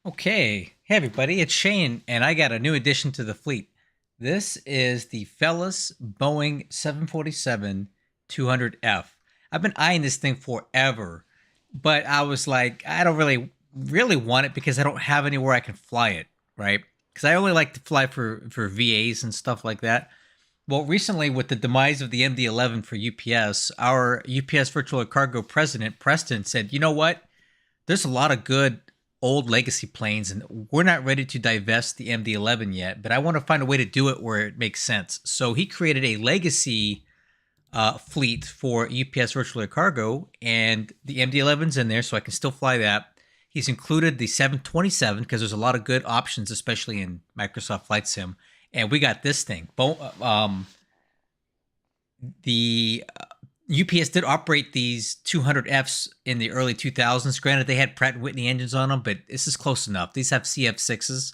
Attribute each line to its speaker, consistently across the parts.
Speaker 1: Okay, hey everybody, it's Shane, and I got a new addition to the fleet. This is the Felis Boeing 747-200F. I've been eyeing this thing forever, but I was like, I don't really want it because I don't have anywhere I can fly it, right? Because I only like to fly for VAs and stuff like that. Well, recently with the demise of the MD-11 for UPS, our UPS Virtual Cargo president Preston said, "You know what? There's a lot of good old legacy planes, and we're not ready to divest the MD-11 yet, but I want to find a way to do it where it makes sense." So he created a legacy fleet for UPS Virtual Air Cargo, and the MD-11's in there, so I can still fly that. He's included the 727 because there's a lot of good options, especially in Microsoft Flight Sim. And we got this thing. The UPS did operate these 200Fs in the early 2000s. Granted, they had Pratt & Whitney engines on them, but this is close enough. These have CF6s.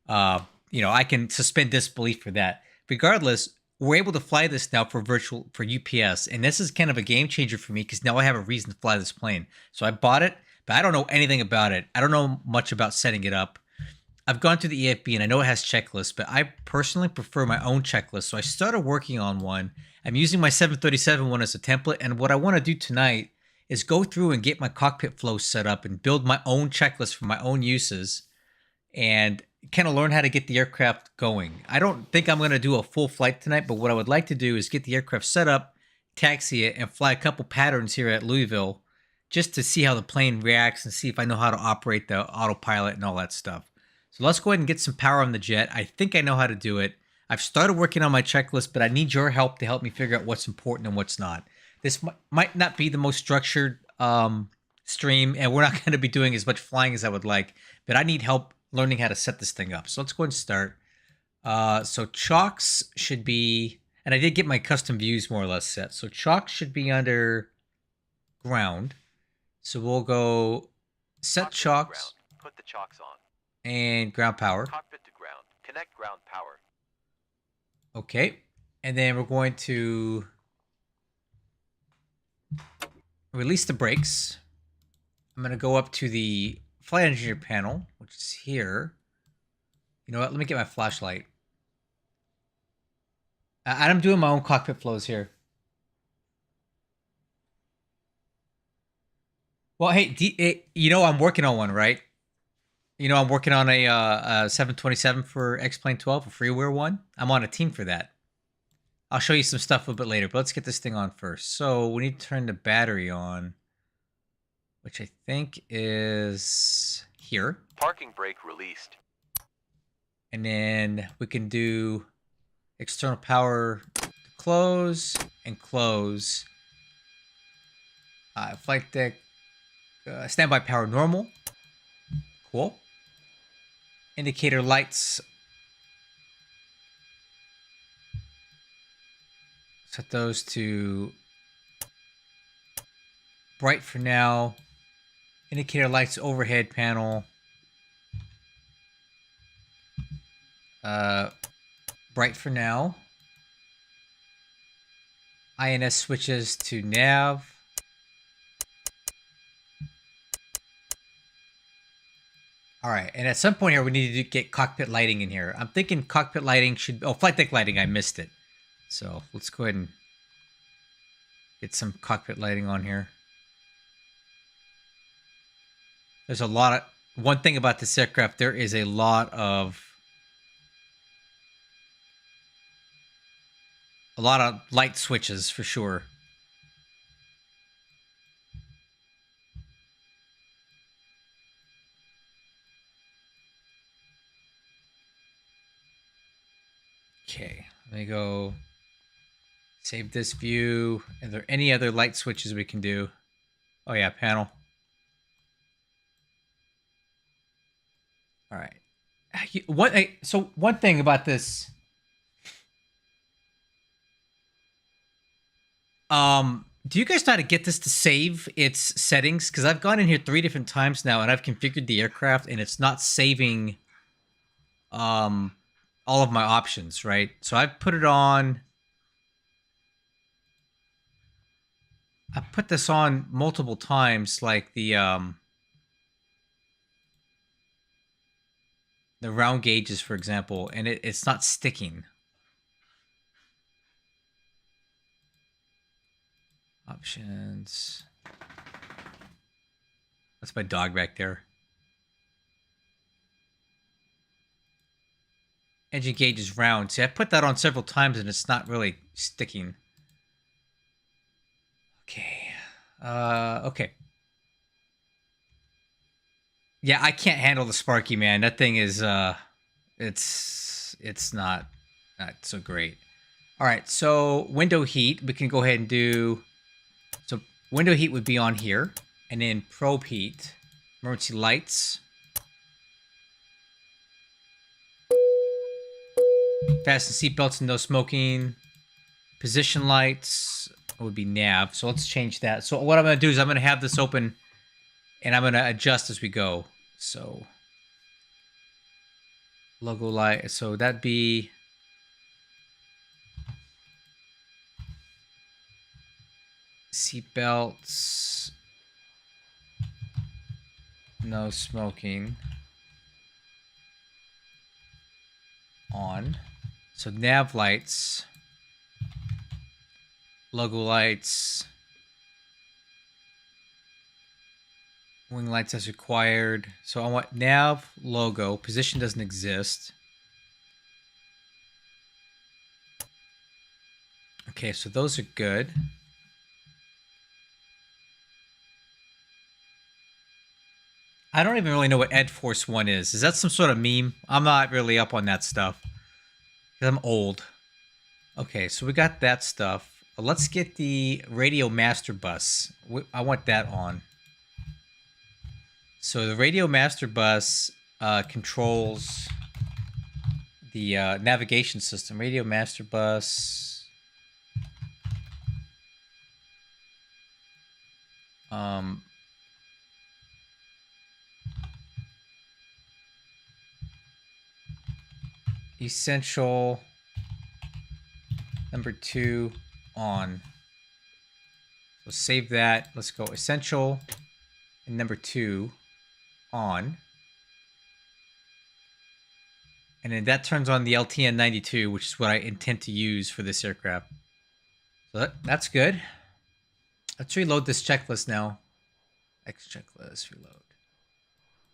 Speaker 1: I can suspend disbelief for that. Regardless, we're able to fly this now for UPS, and this is kind of a game changer for me because now I have a reason to fly this plane. So I bought it, but I don't know anything about it. I don't know much about setting it up. I've gone to the EFB and I know it has checklists, but I personally prefer my own checklist. So I started working on one. I'm using my 737 one as a template. And what I want to do tonight is go through and get my cockpit flow set up and build my own checklist for my own uses and kind of learn how to get the aircraft going. I don't think I'm going to do a full flight tonight, but what I would like to do is get the aircraft set up, taxi it, and fly a couple patterns here at Louisville just to see how the plane reacts and see if I know how to operate the autopilot and all that stuff. So let's go ahead and get some power on the jet. I think I know how to do it. I've started working on my checklist, but I need your help to help me figure out what's important and what's not. This might not be the most structured stream, and we're not going to be doing as much flying as I would like, but I need help learning how to set this thing up. So let's go ahead and start. So chocks should be, and I did get my custom views more or less set. So chocks should be under ground. So we'll go set chocks.
Speaker 2: Put the chocks on.
Speaker 1: And ground power.
Speaker 2: Cockpit to ground. Connect ground power.
Speaker 1: Okay. And then we're going to release the brakes. I'm going to go up to the flight engineer panel, which is here. You know what? Let me get my flashlight. I'm doing my own cockpit flows here. Well, hey, I'm working on one, right? I'm working on a 727 for X-Plane 12, a freeware one. I'm on a team for that. I'll show you some stuff a little bit later, but let's get this thing on first. So we need to turn the battery on, which I think is here.
Speaker 2: Parking brake released.
Speaker 1: And then we can do external power to close and close. Flight deck, standby power normal. Cool. Indicator lights. Set those to bright for now. Indicator lights overhead panel. Bright for now. INS switches to nav. All right, and at some point here, we need to get cockpit lighting in here. I'm thinking cockpit lighting should... Oh, flight deck lighting, I missed it. So let's go ahead and get some cockpit lighting on here. There's a lot of... One thing about this aircraft, there is a lot of light switches for sure. Okay, let me go save this view. Are there any other light switches we can do? Oh yeah, panel. All right. So one thing about this, do you guys know how to get this to save its settings? Because I've gone in here 3 different times now, and I've configured the aircraft, and it's not saving all of my options, right? So I've put it on. I put this on multiple times, like the the round gauges, for example, and it's not sticking. Options. That's my dog back there. Engine gauge is round. See, I put that on several times and it's not really sticking. Okay. Okay. Yeah, I can't handle the Sparky, man. That thing is it's not so great. All right, so window heat, we can go ahead and do, so window heat would be on here, and then probe heat, emergency lights, fasten seatbelts and no smoking, position lights would be nav. So let's change that. So what I'm going to do is I'm going to have this open and I'm going to adjust as we go. So logo light, so that'd be seatbelts, no smoking, on. So nav lights, logo lights, wing lights as required. So I want nav, logo, position doesn't exist. Okay, so those are good. I don't even really know what Ed Force 1 is. Is that some sort of meme? I'm not really up on that stuff. I'm old. Okay, so we got that stuff. Let's get the radio master bus. I want that on. So the radio master bus controls the navigation system. Radio master bus. Essential number 2 on. So save that. Let's go essential and number 2 on. And then that turns on the LTN92, which is what I intend to use for this aircraft. So that's good. Let's reload this checklist now. X checklist, reload.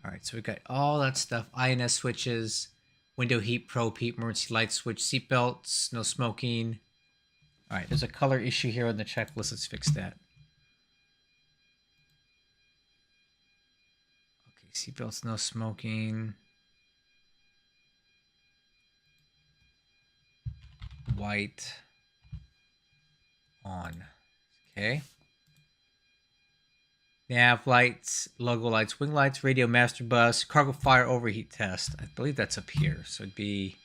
Speaker 1: All right, so we got all that stuff. INS switches. Window heat, probe heat, emergency light switch, seatbelts, no smoking. All right, there's a color issue here on the checklist. Let's fix that. Okay, seatbelts, no smoking. White on. Okay. Nav lights, logo lights, wing lights, radio master bus, cargo fire overheat test. I believe that's up here. So it'd be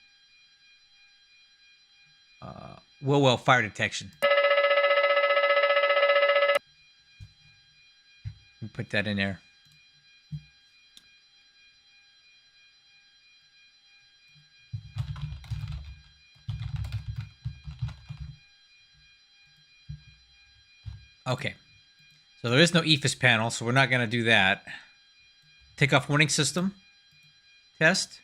Speaker 1: well fire detection. Put that in there. Okay. So there is no EFIS panel, so we're not going to do that. Takeoff warning system test.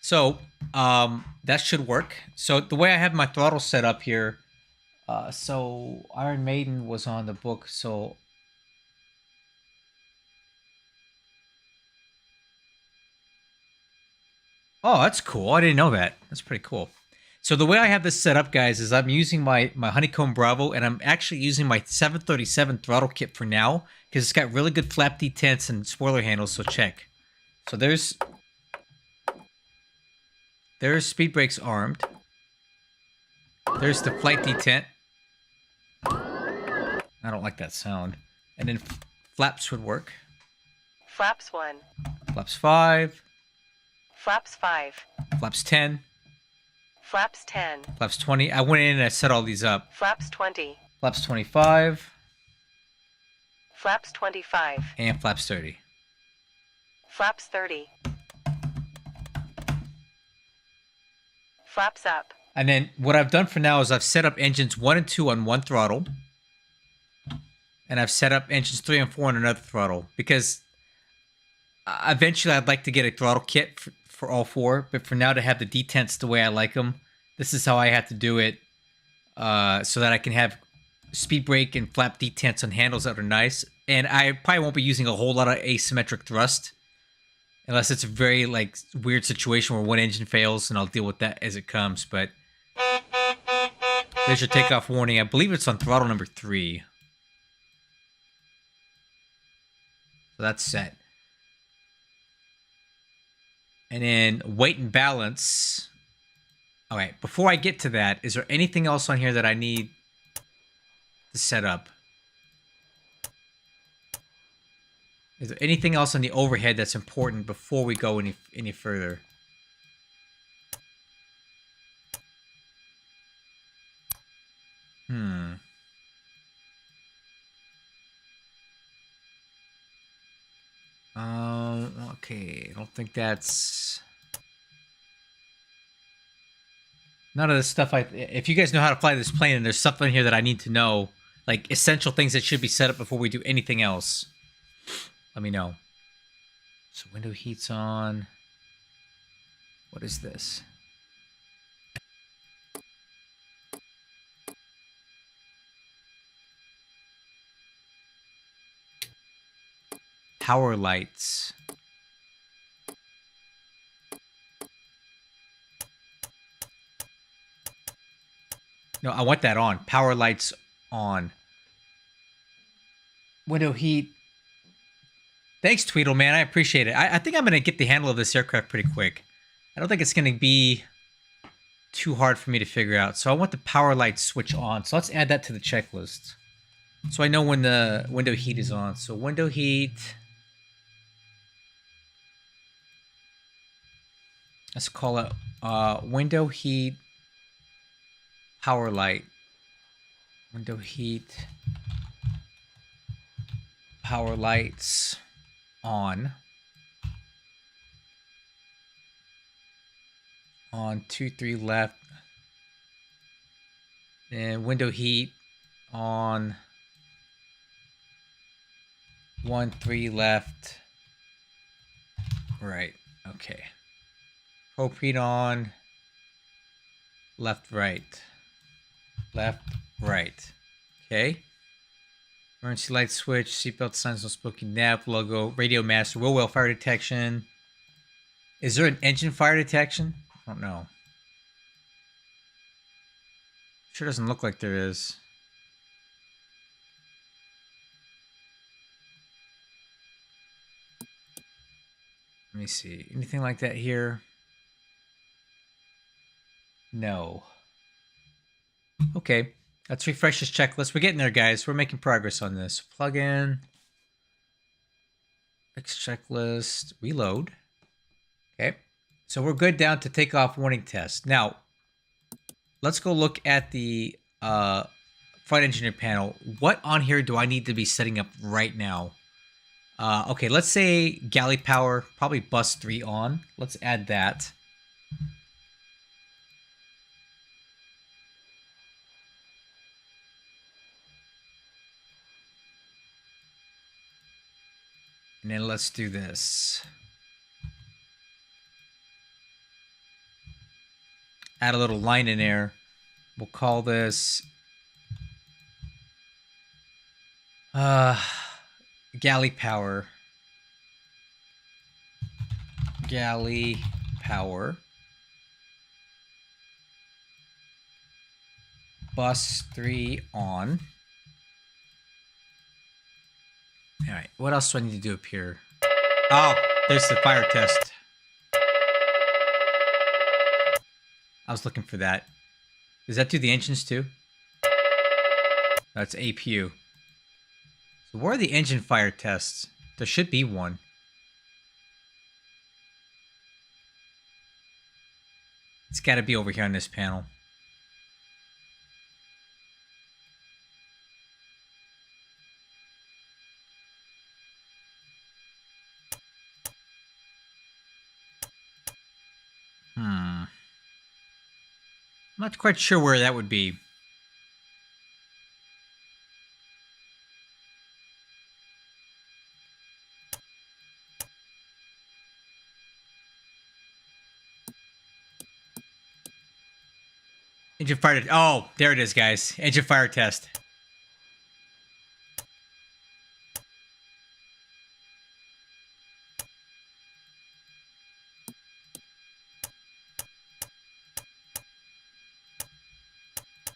Speaker 1: So that should work. So the way I have my throttle set up here, so Iron Maiden was on the book, so oh, that's cool. I didn't know that. That's pretty cool. So the way I have this set up, guys, is I'm using my Honeycomb Bravo, and I'm actually using my 737 throttle kit for now, because it's got really good flap detents and spoiler handles, so check. So there's speed brakes armed. There's the flight detent. I don't like that sound. And then flaps would work.
Speaker 3: Flaps 1.
Speaker 1: Flaps 5.
Speaker 3: Flaps 5.
Speaker 1: Flaps 10.
Speaker 3: Flaps 10.
Speaker 1: Flaps 20. I went in and I set all these up.
Speaker 3: Flaps 20.
Speaker 1: Flaps 25.
Speaker 3: Flaps 25.
Speaker 1: And flaps 30.
Speaker 3: Flaps 30. Flaps up.
Speaker 1: And then what I've done for now is I've set up engines 1 and 2 on one throttle. And I've set up engines 3 and 4 on another throttle. Because Eventually, I'd like to get a throttle kit for all four, but for now, to have the detents the way I like them, this is how I have to do it, so that I can have speed brake and flap detents on handles that are nice. And I probably won't be using a whole lot of asymmetric thrust, unless it's a very like weird situation where one engine fails, and I'll deal with that as it comes. But there's your takeoff warning. I believe it's on throttle number 3. So that's set. And then weight and balance. All right, before I get to that, is there anything else on here that I need to set up? Is there anything else on the overhead that's important before we go any further? Okay, I don't think that's... None of this stuff if you guys know how to fly this plane and there's stuff in here that I need to know, like essential things that should be set up before we do anything else, let me know. So window heat's on. What is this? Power lights. No, I want that on. Power lights on. Window heat. Thanks, Tweedle, man. I appreciate it. I think I'm going to get the handle of this aircraft pretty quick. I don't think it's going to be too hard for me to figure out. So I want the power light switch on. So let's add that to the checklist, so I know when the window heat is on. So window heat. Let's call it window heat power light. Window heat power lights on. On 2, 3 left. And window heat on 1, 3 left. Right. Okay. Probe heat on. Left, right. Left, right. Okay. Emergency light switch. Seatbelt signs, no smoking, nav logo. Radio master. Wheel well fire detection. Is there an engine fire detection? I don't know. Sure doesn't look like there is. Let me see. Anything like that here? No. Okay. Let's refresh this checklist. We're getting there, guys. We're making progress on this. Plug in. Fix checklist. Reload. Okay. So we're good down to takeoff warning test. Now, let's go look at the flight engineer panel. What on here do I need to be setting up right now? Okay, let's say galley power, probably bus 3 on. Let's add that. And then let's do this. Add a little line in there. We'll call this galley power. Galley power. Bus 3 on. All right, what else do I need to do up here? Oh, there's the fire test. I was looking for that. Does that do the engines too? That's APU. So where are the engine fire tests? There should be one. It's got to be over here on this panel. I'm not quite sure where that would be. Engine fire. Oh, there it is, guys. Engine fire test.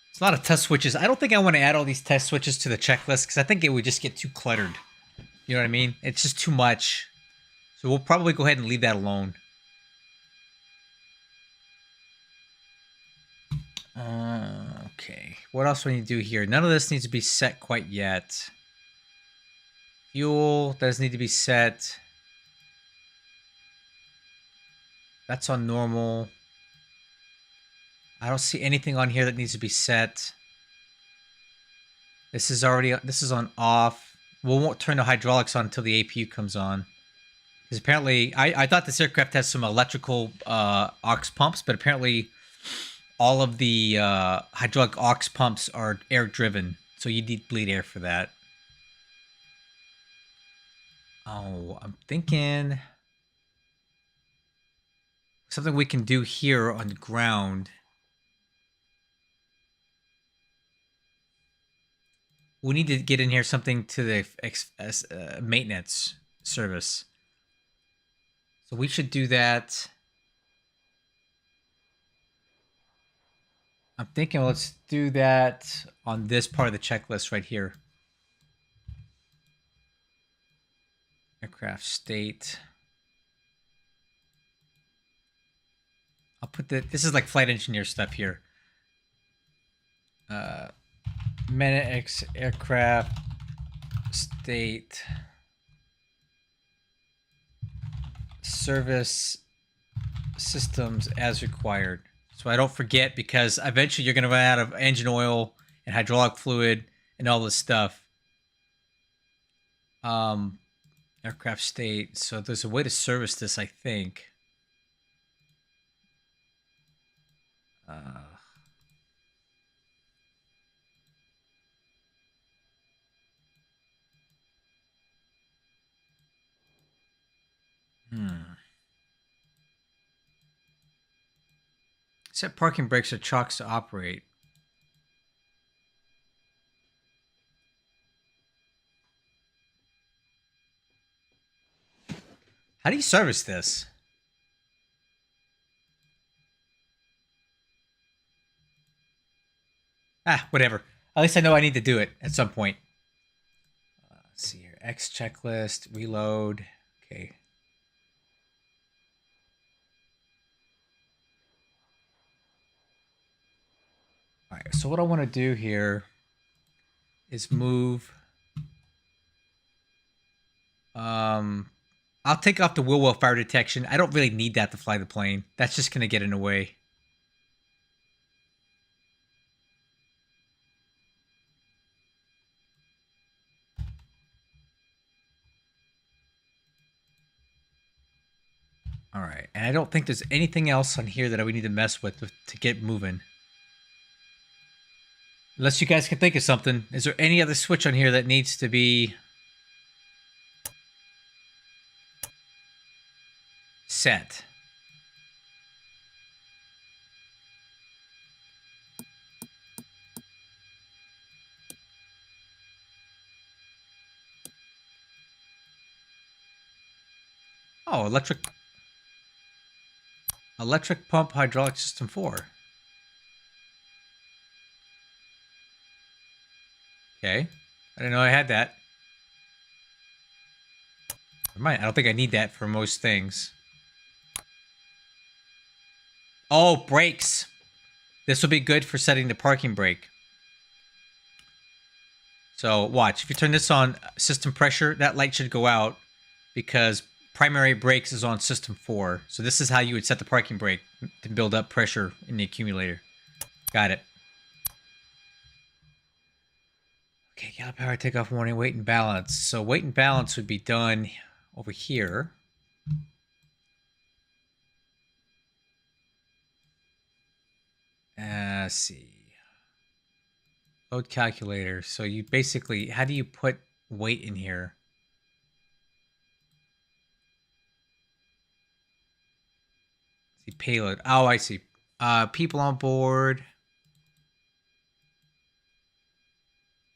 Speaker 1: It's a lot of test switches. I don't think I want to add all these test switches to the checklist because I think it would just get too cluttered. You know what I mean? It's just too much. So we'll probably go ahead and leave that alone. Okay. What else do we need to do here? None of this needs to be set quite yet. Fuel does need to be set. That's on normal. I don't see anything on here that needs to be set. This is on off. We won't turn the hydraulics on until the APU comes on. Because apparently, I thought this aircraft has some electrical aux pumps, but apparently all of the hydraulic aux pumps are air driven. So you need bleed air for that. Oh, I'm thinking something we can do here on the ground. We need to get in here something to the maintenance service. So we should do that. I'm thinking let's do that on this part of the checklist right here. Aircraft state. I'll put this is like flight engineer stuff here. X aircraft state service systems as required. So I don't forget, because eventually you're going to run out of engine oil and hydraulic fluid and all this stuff. Aircraft state. So there's a way to service this, I think. Set parking brakes or chocks to operate. How do you service this? Ah, whatever. At least I know I need to do it at some point. Let's see here. X checklist, reload. Okay. All right, so what I want to do here is move. I'll take off the wheel well fire detection. I don't really need that to fly the plane. That's just going to get in the way. All right, and I don't think there's anything else on here that we need to mess with to get moving. Unless you guys can think of something. Is there any other switch on here that needs to be set? Oh, electric pump hydraulic system 4. Okay. I didn't know I had that. Never mind. I don't think I need that for most things. Oh, brakes. This will be good for setting the parking brake. So watch. If you turn this on system pressure, that light should go out because primary brakes is on system 4. So this is how you would set the parking brake to build up pressure in the accumulator. Got it. Okay, gallop power, takeoff warning, weight and balance. So weight and balance would be done over here. Let's see. Load calculator. So you basically, how do you put weight in here? See, payload. Oh, I see. People on board.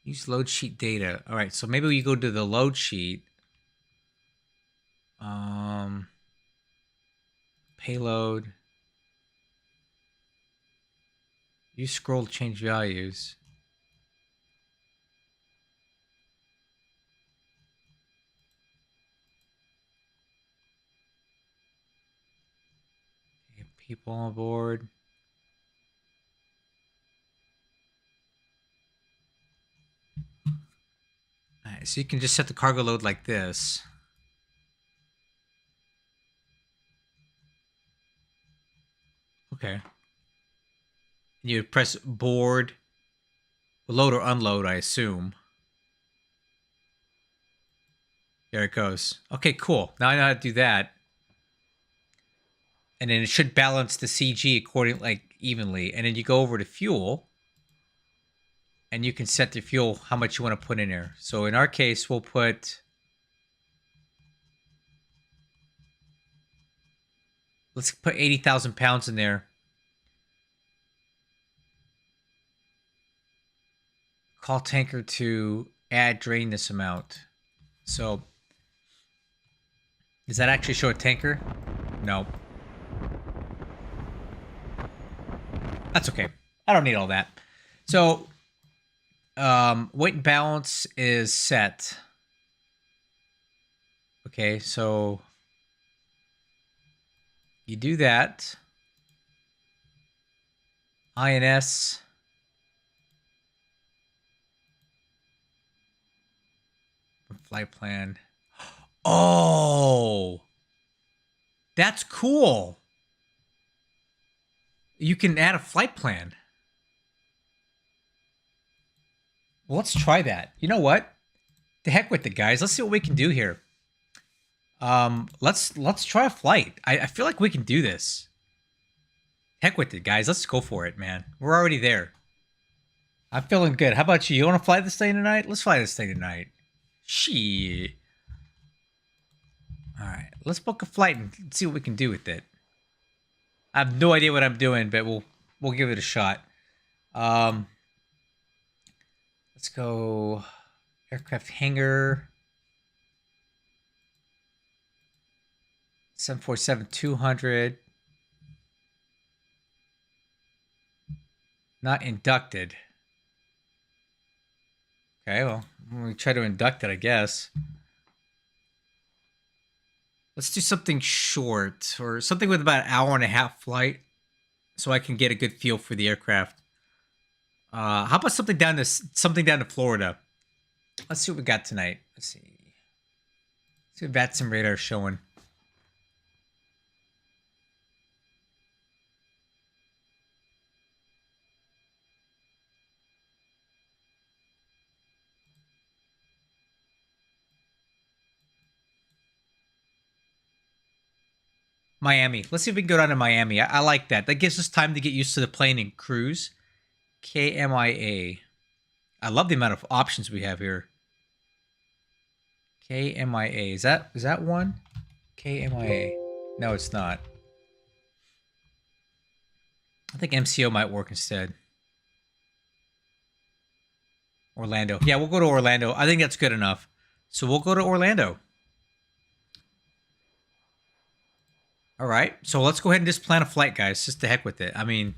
Speaker 1: Use load sheet data. All right, so maybe we go to the load sheet. Payload. Use scroll to change values. Okay, people on board. All right, so you can just set the cargo load like this. Okay. You press board, load or unload, I assume. There it goes. Okay, cool. Now I know how to do that. And then it should balance the CG according, like, evenly. And then you go over to fuel, and you can set the fuel how much you want to put in there. So in our case, we'll put, let's put 80,000 pounds in there. Call tanker to add drain this amount. So does that actually show a tanker? No. That's okay. I don't need all that. So weight and balance is set. Okay, so you do that. INS. Flight plan. Oh, that's cool. You can add a flight plan. Well, let's try that. You know what? The heck with it, guys. Let's see what we can do here. Let's try a flight. I feel like we can do this. Heck with it, guys. Let's go for it, man. We're already there. I'm feeling good. How about you? You want to fly this thing tonight? Let's fly this thing tonight. Shit. All right, let's book a flight and see what we can do with it. I have no idea what I'm doing, but we'll give it a shot. Let's go aircraft hangar. 747-200. Not inducted. Okay, well, we try to induct it, I guess. Let's do something short, or something with about an hour and a half flight, so I can get a good feel for the aircraft. How about something down to Florida? Let's see what we got tonight. Let's see. Let's see if that's some radar showing. Miami. Let's see if we can go down to Miami. I like that. That gives us time to get used to the plane and cruise. KMIA. I love the amount of options we have here. KMIA. Is that one? KMIA. No, it's not. I think MCO might work instead. Orlando. Yeah, we'll go to Orlando. I think that's good enough. So we'll go to Orlando. All right. So let's go ahead and just plan a flight, guys. Just to heck with it. I mean,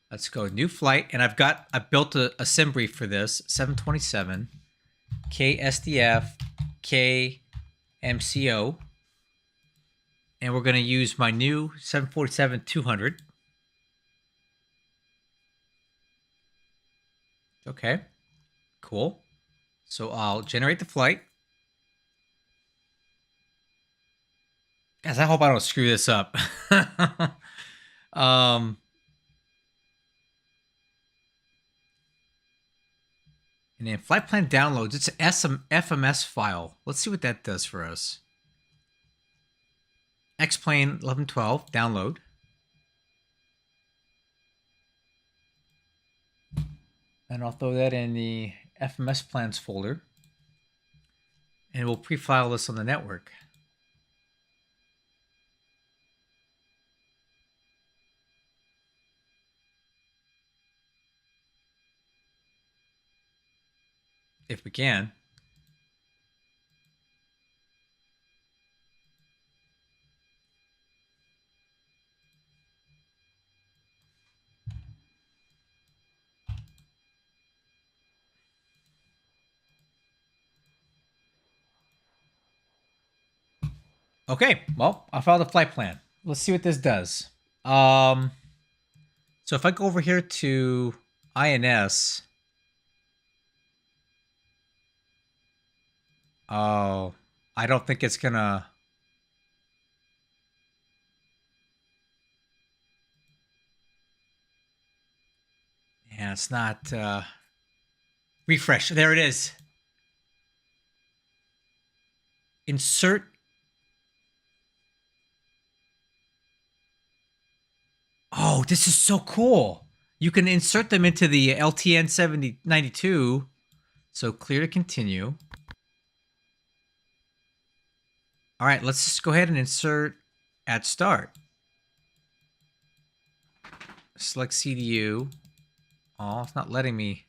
Speaker 1: let's go new flight. And I built a sim brief for this. 727 K SDF K MCO. And we're going to use my new 747-200. Okay. Cool. So I'll generate the flight. Guys, I hope I don't screw this up. And then flight plan downloads. It's an FMS file. Let's see what that does for us. X-Plane 1112, download. And I'll throw that in the FMS plans folder. And we'll pre-file this on the network. if we can. Okay, well, I found the flight plan. Let's see what this does. So if I go over here to INS, oh, I don't think it's gonna. Yeah, it's not. Refresh. There it is. Insert. Oh, this is so cool. You can insert them into the LTN 7092. So clear to continue. All right, let's just go ahead and insert at start. Select CDU. Oh, it's not letting me.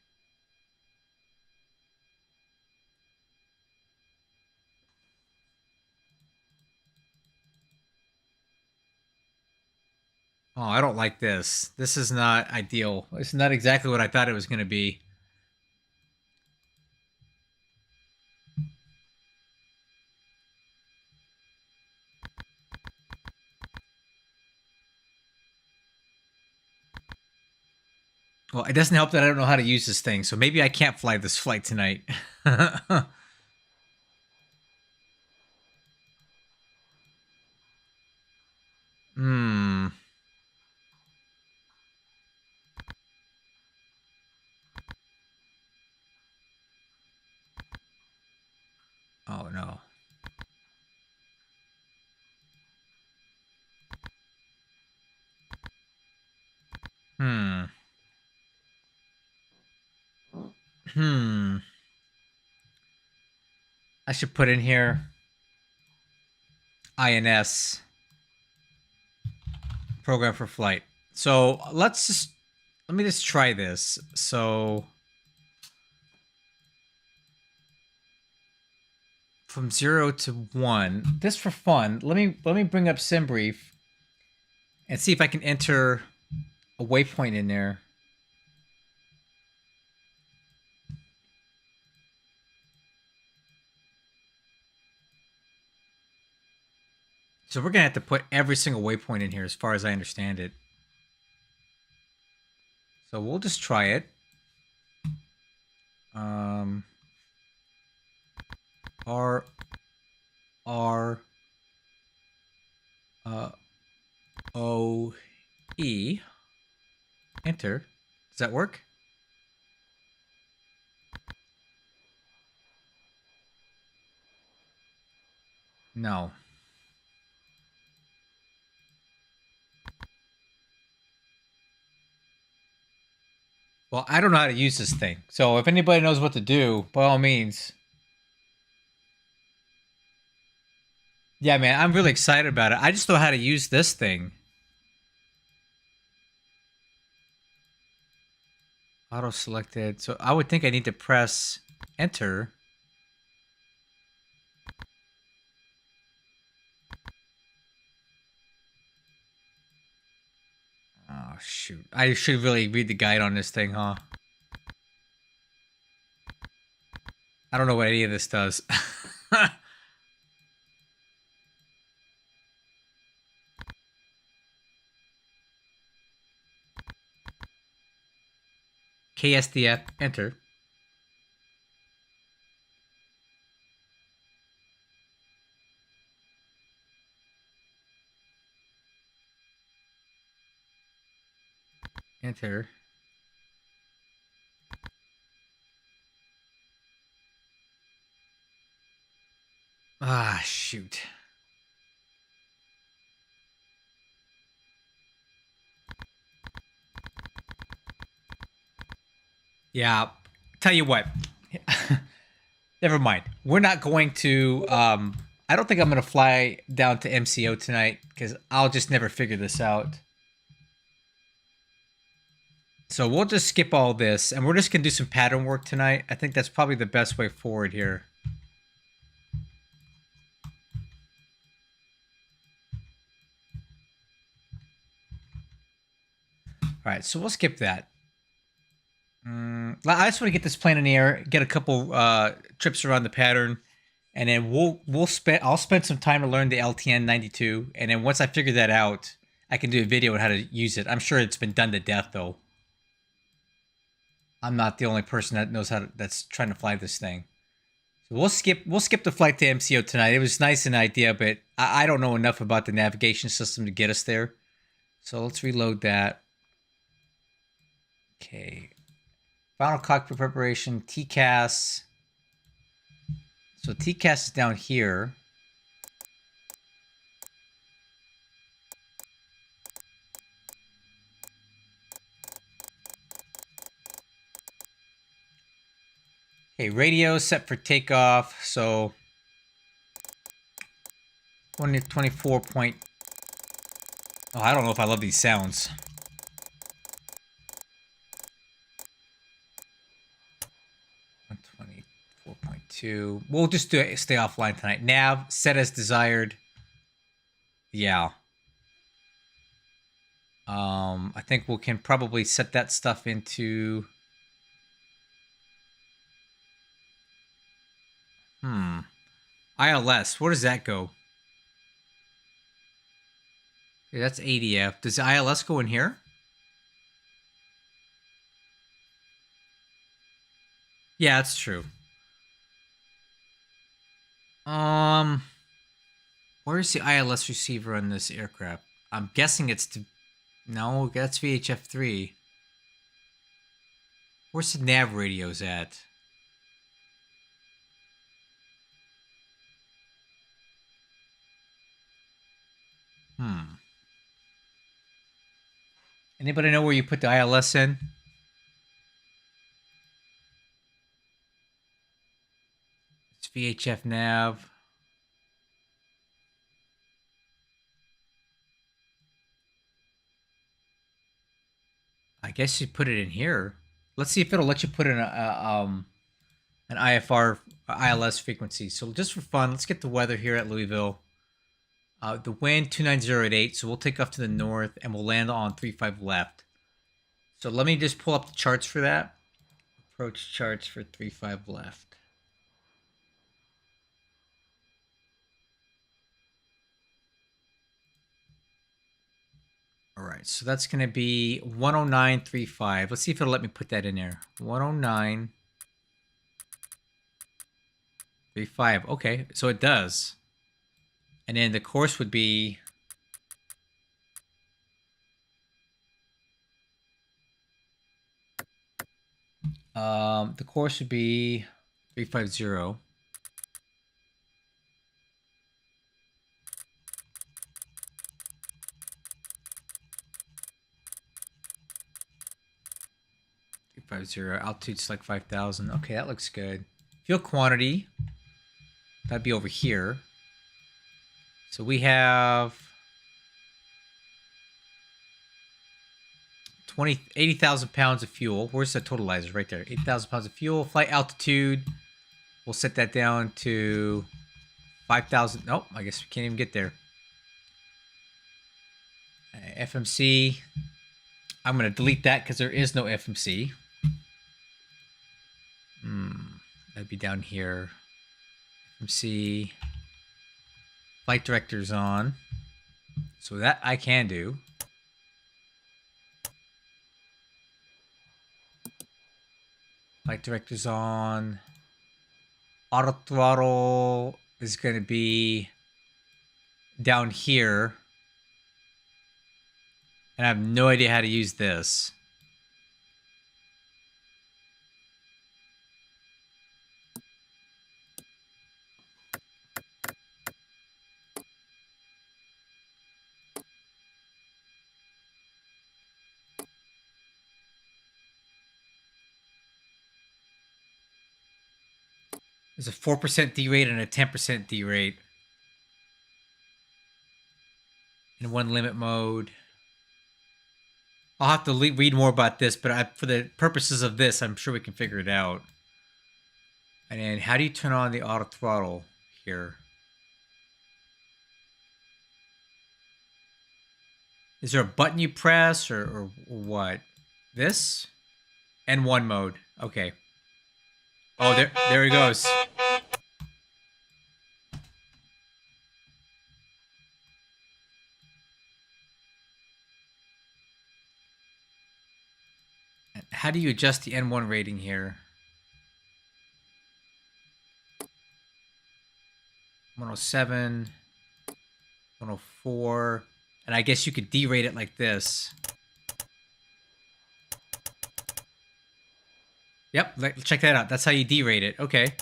Speaker 1: Oh, I don't like this. This is not ideal. It's not exactly what I thought it was going to be. Well, it doesn't help that I don't know how to use this thing, so maybe I can't fly this flight tonight. Hmm. Oh, no. Hmm. Hmm. I should put in here INS program for flight. So let me just try this. So from 0 to 1, this for fun. Let me bring up SimBrief and see if I can enter a waypoint in there. So we're gonna have to put every single waypoint in here, as far as I understand it. So we'll just try it. R O E. Enter. Does that work? No. Well, I don't know how to use this thing. So if anybody knows what to do, by all means. Yeah, man, I'm really excited about it. I just know how to use this thing. Auto selected. So I would think I need to press enter. Oh, shoot. I should really read the guide on this thing, huh? I don't know what any of this does. KSDF, enter. Enter. Ah, shoot. Yeah, tell you what. Never mind. We're not going to. I don't think I'm going to fly down to MCO tonight because I'll just never figure this out. So we'll just skip all this, and we're just going to do some pattern work tonight. I think that's probably the best way forward here. All right, so we'll skip that. I just want to get this plane in the air, get a couple trips around the pattern, and then I'll spend some time to learn the LTN92, and then once I figure that out, I can do a video on how to use it. I'm sure it's been done to death though. I'm not the only person that knows that's trying to fly this thing. So we'll skip the flight to MCO tonight. It was nice an idea, but I don't know enough about the navigation system to get us there. So let's reload that. Okay. Final cockpit preparation, TCAS. So TCAS is down here. Okay, radio set for takeoff. So 24 point. Oh, I don't know if I love these sounds. 124.2. We'll just do it, stay offline tonight. Nav set as desired. Yeah. I think we can probably set that stuff into. ILS. Where does that go? Okay, that's ADF. Does the ILS go in here? Yeah, that's true. Where's the ILS receiver on this aircraft? I'm guessing it's to. No, that's VHF-3. Where's the nav radios at? Anybody know where you put the ILS in? It's VHF nav. I guess you put it in here. Let's see if it'll let you put in an IFR ILS frequency. So just for fun, let's get the weather here at Louisville. The wind 290 at 8, so we'll take off to the north and we'll land on 35 left. So let me just pull up the charts for that. Approach charts for 35 left. All right, so that's going to be 109.35. Let's see if it'll let me put that in there. 109.35. Okay, so it does. And then the course would be the course would be 350. Altitude's like 5,000. Okay, that looks good. Fuel quantity, that'd be over here. So we have 80,000 pounds of fuel. Where's the totalizer? Right there. 8,000 pounds of fuel. Flight altitude, we'll set that down to 5,000. Nope, I guess we can't even get there. FMC, I'm going to delete that because there is no FMC. That'd be down here. FMC. Flight director's on. So that I can do. Flight director's on. Auto throttle is going to be down here. And I have no idea how to use this. There's a 4% D rate and a 10% D rate. In one limit mode. I'll have to read more about this, but for the purposes of this, I'm sure we can figure it out. And then how do you turn on the auto throttle here? Is there a button you press or what? This? N1 mode. Okay. Oh, there he goes. How do you adjust the N1 rating here? 107, 104, and I guess you could derate it like this. Yep, check that out. That's how you derate it. Okay.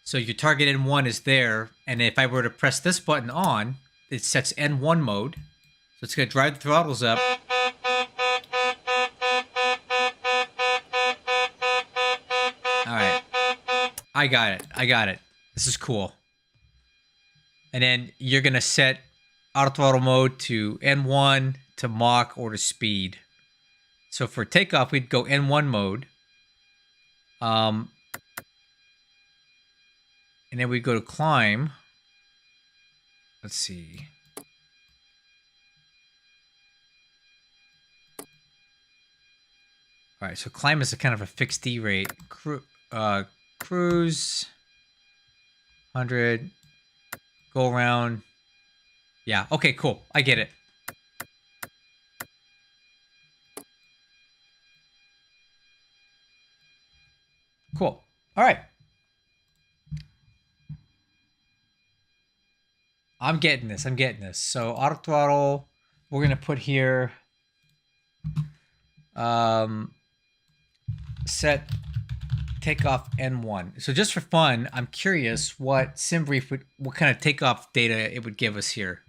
Speaker 1: So your target N1 is there, and if I were to press this button on, it sets N1 mode. So it's going to drive the throttles up. Alright. I got it. This is cool. And then you're going to set auto throttle mode to N1, to Mach, or to speed. So for takeoff, we'd go N1 mode. And then we go to climb. Let's see. All right, so climb is a kind of a fixed D rate. Cruise, 100, go around. Yeah, okay, cool. I get it. Cool. All right. I'm getting this. So auto throttle, we're going to put here set takeoff N1. So just for fun, I'm curious what SimBrief what kind of takeoff data it would give us here.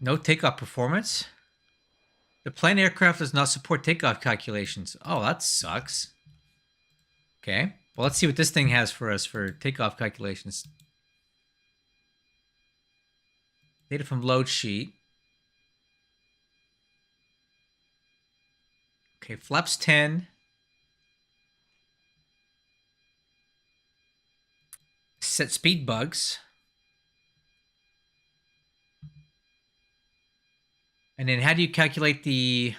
Speaker 1: No takeoff performance? The planned aircraft does not support takeoff calculations. Oh, that sucks. Okay. Well, let's see what this thing has for us for takeoff calculations. Data from load sheet. Okay, flaps 10. Set speed bugs. And then how do you calculate the...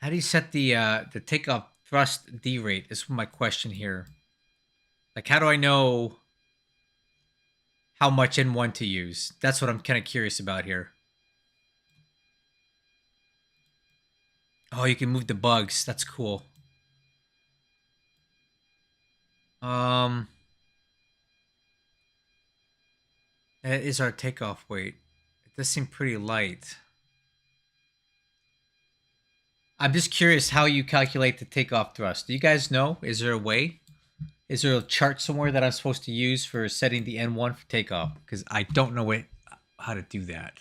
Speaker 1: How do you set the takeoff thrust D rate is my question here. Like, how do I know how much N1 to use? That's what I'm kind of curious about here. Oh, you can move the bugs. That's cool. That is our takeoff weight. It does seem pretty light. I'm just curious how you calculate the takeoff thrust. Do you guys know? Is there a way? Is there a chart somewhere that I'm supposed to use for setting the N1 for takeoff? Because I don't know how to do that.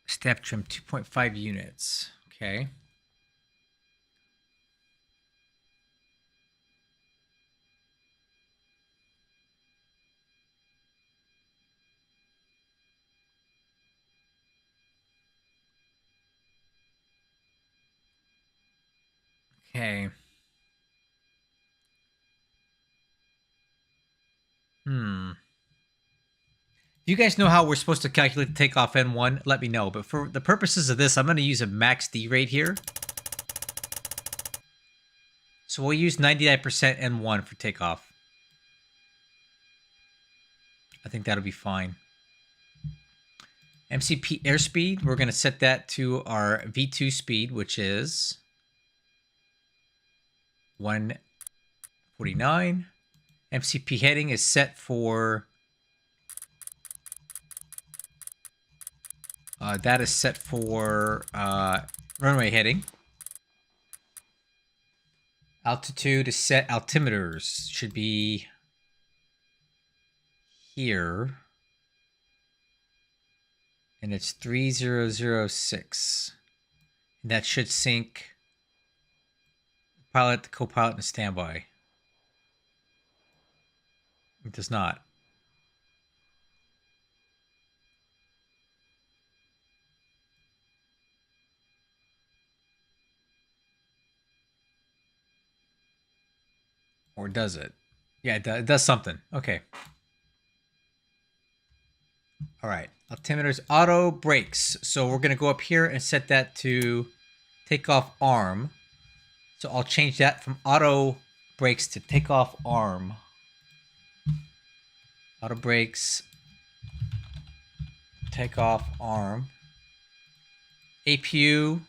Speaker 1: Step trim 2.5 units. Okay. Okay. If you guys know how we're supposed to calculate the takeoff N1, let me know. But for the purposes of this, I'm going to use a max D rate here. So we'll use 99% N1 for takeoff. I think that'll be fine. MCP airspeed, we're going to set that to our V2 speed, which is 149. MCP heading is set for... that is set for runway heading. Altitude to set altimeters should be here. And it's 3006. And that should sync pilot, the co-pilot, and standby. It does not. Or does it? Yeah, it does something. Okay. All right. Altimeters auto brakes. So we're going to go up here and set that to takeoff arm. So I'll change that from auto brakes to takeoff arm. Auto brakes, takeoff arm. APU.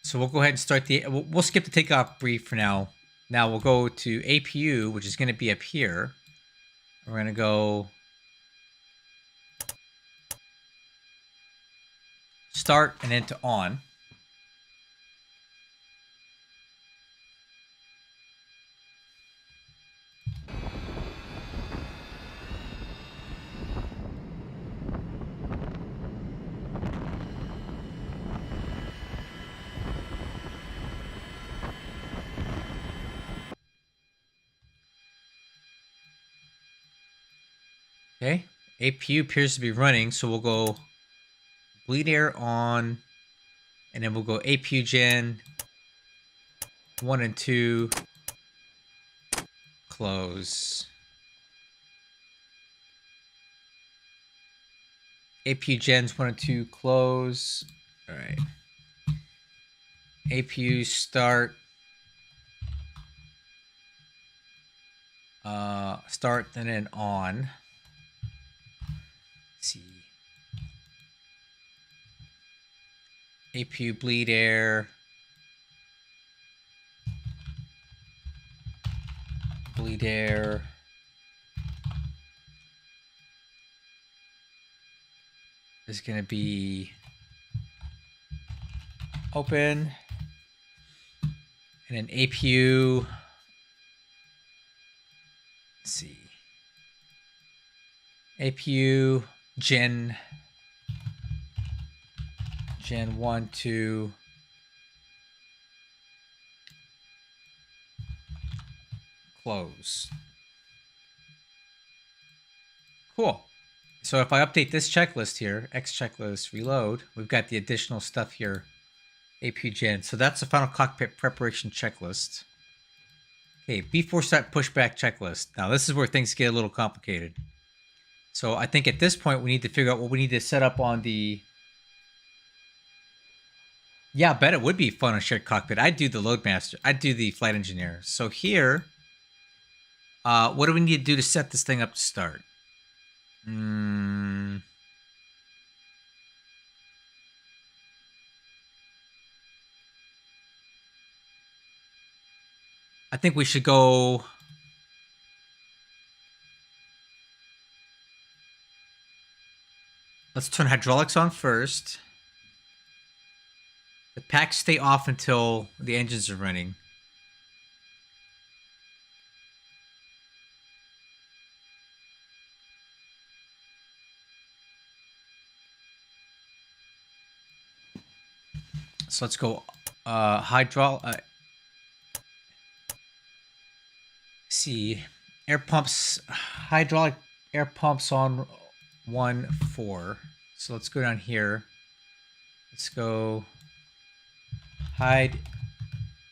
Speaker 1: So we'll go ahead and start the, we'll skip the takeoff brief for now. Now we'll go to APU, which is going to be up here. We're going to go start and then to on. Okay, APU appears to be running, so we'll go bleed air on, and then we'll go APU gen 1 and 2, close. APU gens 1 and 2, close. All right. APU start. Start and then on. Let's see. APU bleed air. Bleed air. Is going to be open. And then APU. Let's see. APU gen 1, 2. Close. Cool. So if I update this checklist here, X checklist, reload, we've got the additional stuff here. APU gen. So that's the final cockpit preparation checklist. Okay, before start pushback checklist. Now this is where things get a little complicated. So I think at this point we need to figure out what we need to set up on the... Yeah, I bet it would be fun on shared cockpit. I'd do the loadmaster. I'd do the flight engineer. So here, what do we need to do to set this thing up to start? I think we should go... Let's turn hydraulics on first. The packs stay off until the engines are running. So let's go see, air pumps, hydraulic air pumps on 1, 4. So let's go down here. Let's go hide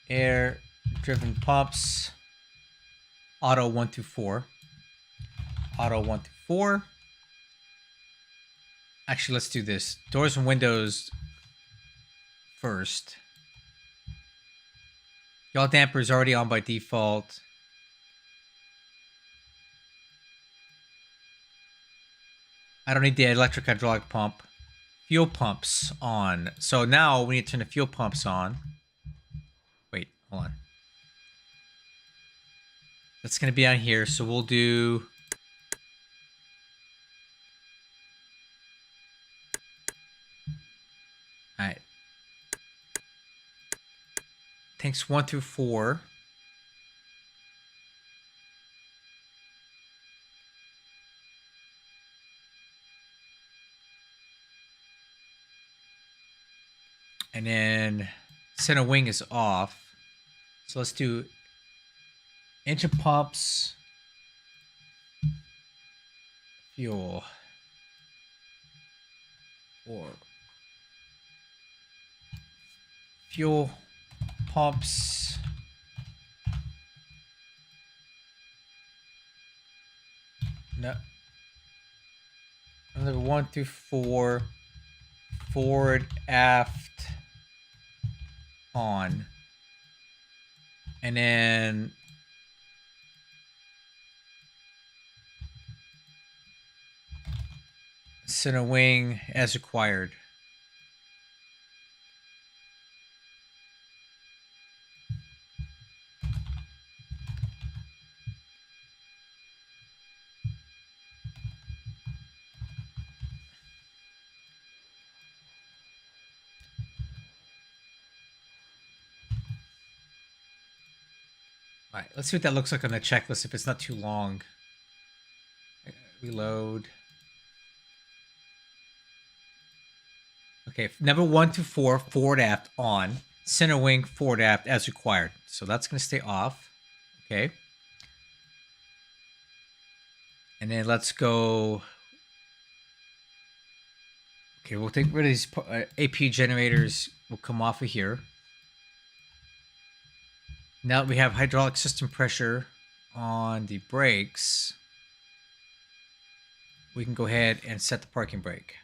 Speaker 1: air driven pumps, auto 1 through 4. Auto 1 through 4. Actually, let's do this. Doors and windows first. Yaw damper is already on by default. I don't need the electric hydraulic pump. Fuel pumps on. So now we need to turn the fuel pumps on. Wait, hold on. That's going to be on here. So we'll do... All right. tanks 1 through 4. And then center wing is off. So let's do engine pumps, fuel, or fuel pumps, no, number 1 through 4, forward, aft, on, and then center wing as required. All right, let's see what that looks like on the checklist if it's not too long. Reload. Okay, number 1 through 4, forward aft on. Center wing, forward aft as required. So that's going to stay off. Okay. And then let's go. Okay, we'll take rid of these APU generators. We'll come off of here. Now that we have hydraulic system pressure on the brakes, we can go ahead and set the parking brake.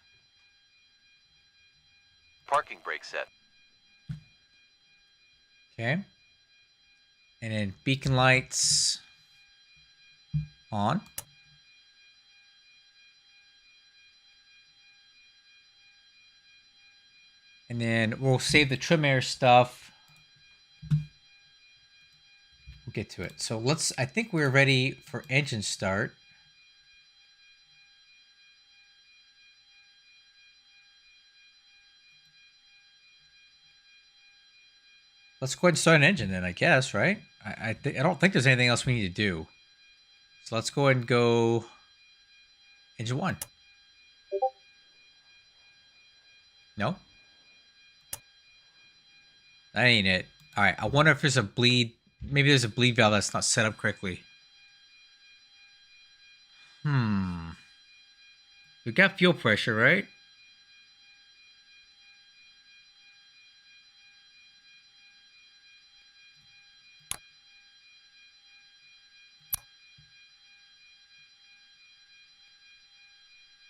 Speaker 2: Parking brake set.
Speaker 1: Okay. And then beacon lights on. And then we'll save the trim air stuff. We'll get to it. So I think we're ready for engine start. Let's go ahead and start an engine then, I guess, right? I don't think there's anything else we need to do. So let's go ahead and go engine 1. No? That ain't it. All right, I wonder if there's a bleed. Maybe there's a bleed valve that's not set up correctly. We got fuel pressure, right?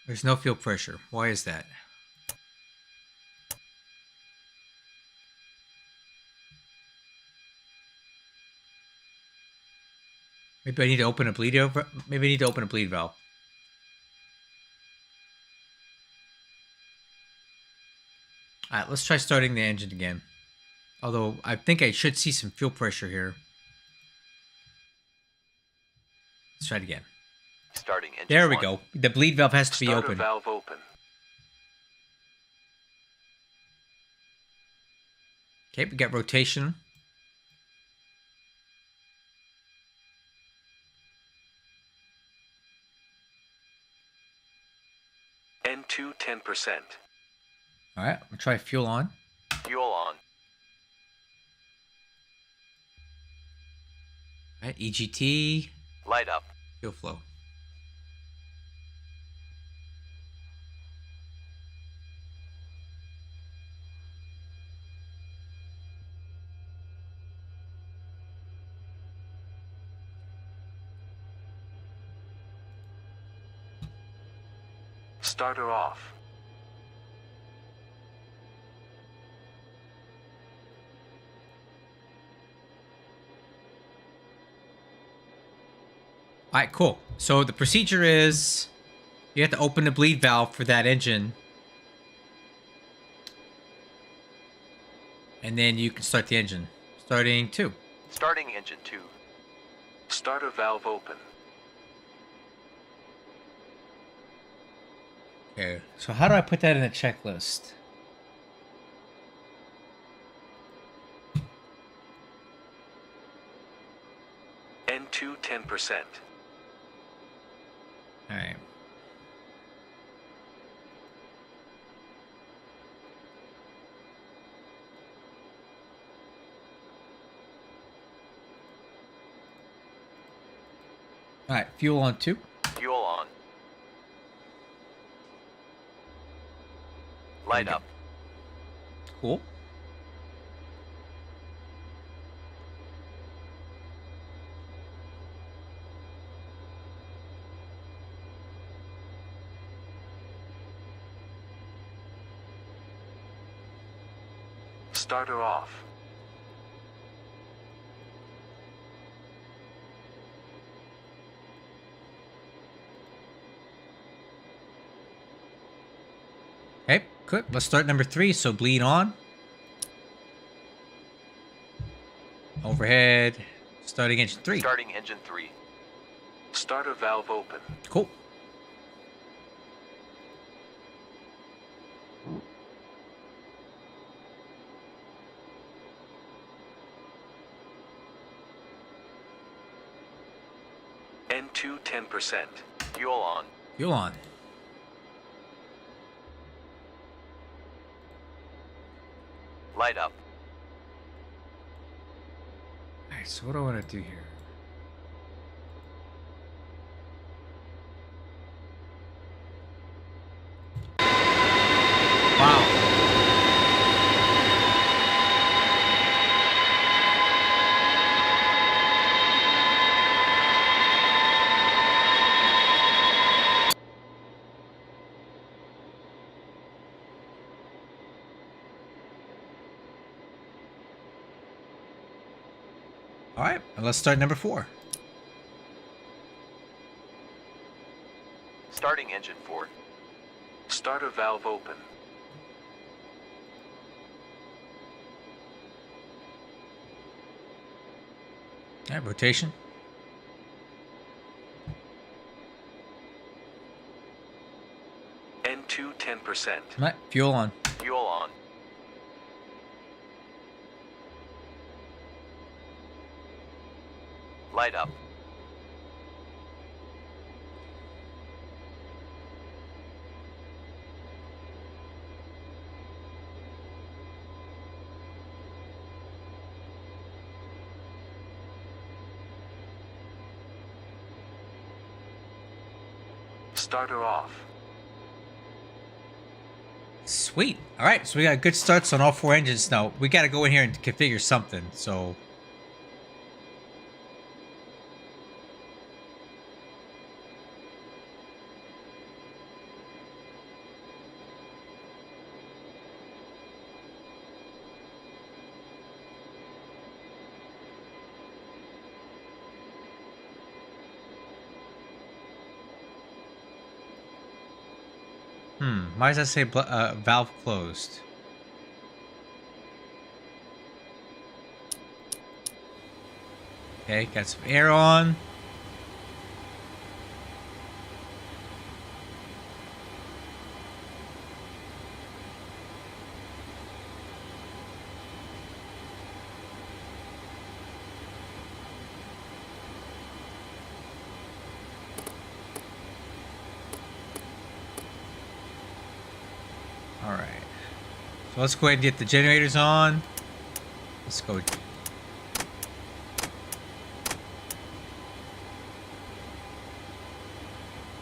Speaker 1: There's no fuel pressure. Why is that? Maybe I need to open a bleed valve. Maybe I need to open a bleed valve. All right, let's try starting the engine again. Although I think I should see some fuel pressure here. Let's try it again.
Speaker 2: Starting engine.
Speaker 1: There we
Speaker 2: 1.
Speaker 1: go. The bleed valve has to be
Speaker 2: Starter
Speaker 1: open.
Speaker 2: valve open.
Speaker 1: Okay, we got rotation.
Speaker 2: N2 10%.
Speaker 1: All right, we'll try fuel on.
Speaker 2: Fuel on.
Speaker 1: All right, EGT.
Speaker 2: Light up.
Speaker 1: Fuel flow.
Speaker 2: Starter off.
Speaker 1: All right, cool. So the procedure is you have to open the bleed valve for that engine. And then you can start the engine. Starting 2.
Speaker 2: Starting engine 2. Starter valve open.
Speaker 1: Okay, so how do I put that in a checklist?
Speaker 2: 10%.
Speaker 1: All right. All right, fuel on 2.
Speaker 2: Fuel on. Light
Speaker 1: There you
Speaker 2: up.
Speaker 1: Cool.
Speaker 2: Starter off.
Speaker 1: Okay, good. Let's start number 3. So bleed on. Overhead. Starting engine 3.
Speaker 2: Starting engine 3. Starter valve open.
Speaker 1: Cool.
Speaker 2: N2 10%. Fuel on.
Speaker 1: Fuel on.
Speaker 2: Light up.
Speaker 1: All right, so what do I want to do here? Wow. All right, and let's start number 4.
Speaker 2: Starting engine 4. Starter valve open.
Speaker 1: All right, rotation.
Speaker 2: N2 10%.
Speaker 1: All right, fuel on.
Speaker 2: Fuel on. Light up. Starter off.
Speaker 1: Sweet. All right, so we got good starts on all 4 engines. Now we got to go in here and configure something. So why does that say valve closed? Okay, got some air on. All right. So let's go ahead and get the generators on. Let's go.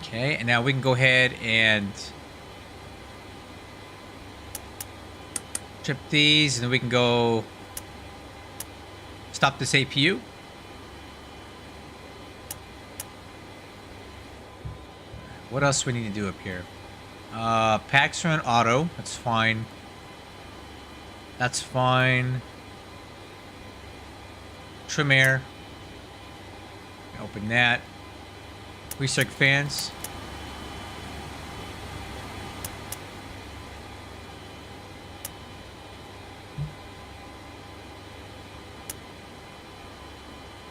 Speaker 1: Okay, and now we can go ahead and trip these, and then we can go stop this APU. What else we need to do up here? Packs are on auto. That's fine. That's fine. Trim air. Open that. Recirc fans.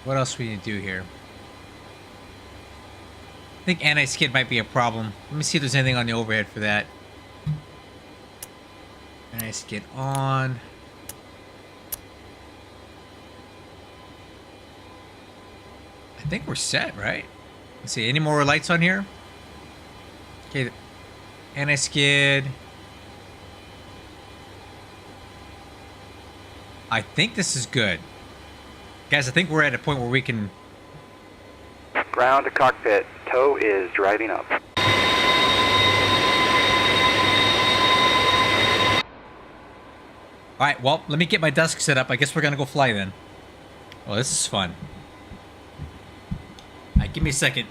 Speaker 1: What else we need to do here? I think anti-skid might be a problem. Let me see if there's anything on the overhead for that. Anti-skid on. I I think we're set, right? Let's see, any more lights on here? Okay, anti-skid. I think this is good. Guys, I think we're at a point where we can...
Speaker 4: Ground to cockpit. Tow is driving up.
Speaker 1: Alright, well, let me get my desk set up. I guess we're gonna go fly then. Oh, this is fun. Alright, give me a second.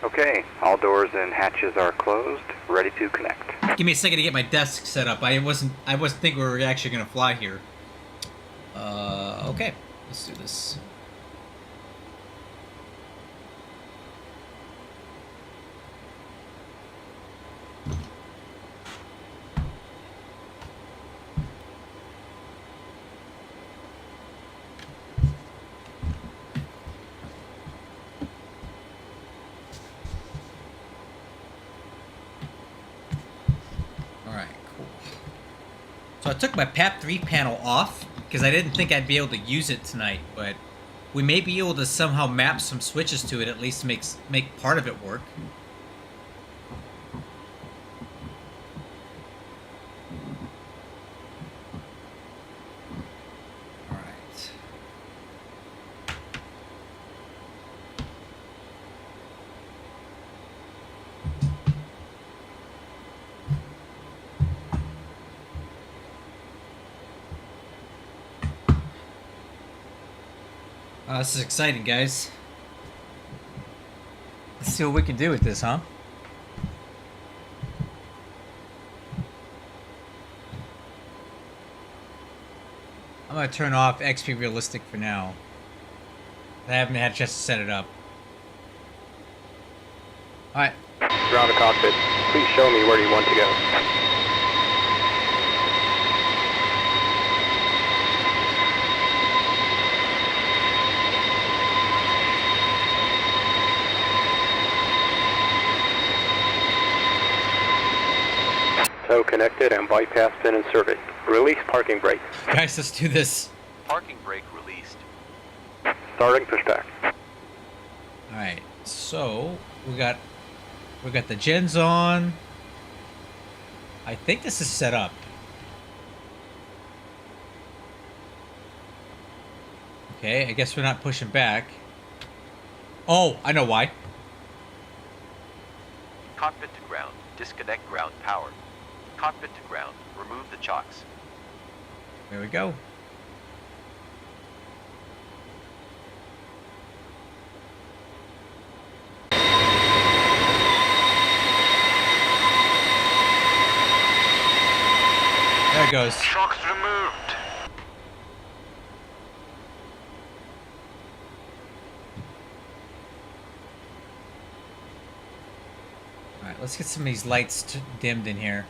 Speaker 4: Okay, all doors and hatches are closed, ready to connect.
Speaker 1: Give me a second to get my desk set up. I wasn't thinking we were actually gonna fly here. Okay. Let's do this. Alright, cool. So I took my PAP3 panel off because I didn't think I'd be able to use it tonight, but we may be able to somehow map some switches to it, at least make part of it work. Alright. This is exciting, guys. Let's see what we can do with this, huh? I'm gonna turn off XP Realistic for now. I haven't had a chance to set it up. Alright.
Speaker 4: Ground to cockpit. Please show me where you want to go. Tow connected and bypass pin inserted. Release parking brake.
Speaker 1: Guys, let's do this.
Speaker 2: Parking brake released.
Speaker 4: Starting pushback.
Speaker 1: Alright, so we got the gens on. I think this is set up. Okay, I guess we're not pushing back. Oh, I know why.
Speaker 2: Cockpit to ground. Disconnect ground power. Cockpit to ground. Remove the chocks.
Speaker 1: There we go. There it goes.
Speaker 2: Chocks removed.
Speaker 1: Alright, let's get some of these lights dimmed in here.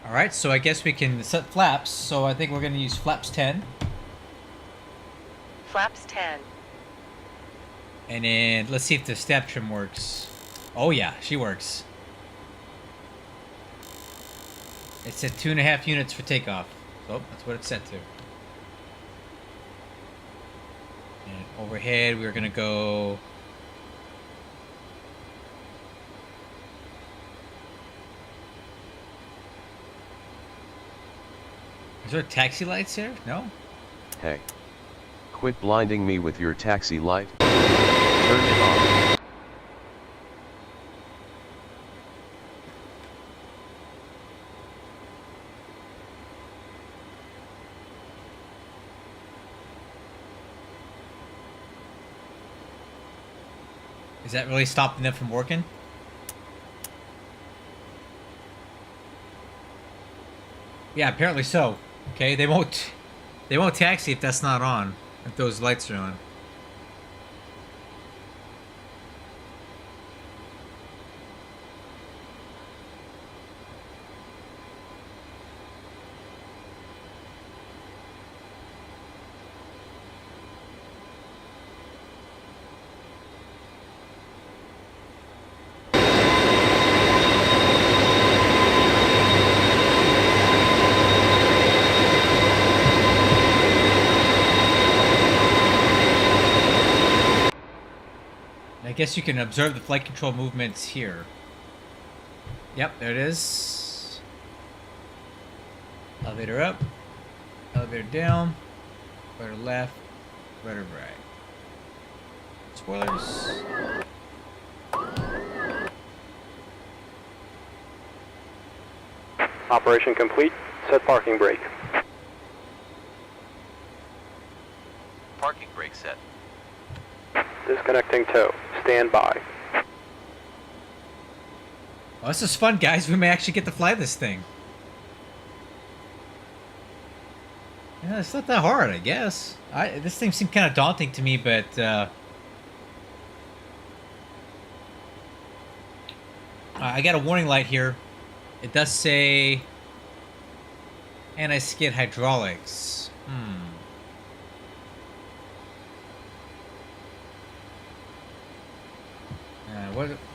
Speaker 1: Alright, so I guess we can set flaps, so I think we're going to use flaps 10.
Speaker 3: Flaps 10.
Speaker 1: And then let's see if the step trim works. Oh yeah, she works. It said 2.5 units for takeoff. So that's what it's set to. And overhead, we're going to go... Is there taxi lights here? No?
Speaker 5: Hey. Quit blinding me with your taxi light. Turn it off.
Speaker 1: Is that really stopping them from working? Yeah, apparently so. Okay, they won't taxi if that's not on. If those lights are on. I guess you can observe the flight control movements here. Yep, there it is. Elevator up. Elevator down. Rudder left. Rudder right. Spoilers.
Speaker 4: Operation complete. Set parking brake.
Speaker 2: Parking brake set.
Speaker 4: Disconnecting tow. Stand by.
Speaker 1: Well, this is fun, guys. We may actually get to fly this thing. Yeah, it's not that hard, I guess. This thing seemed kind of daunting to me, but I got a warning light here. It does say anti-skid hydraulics.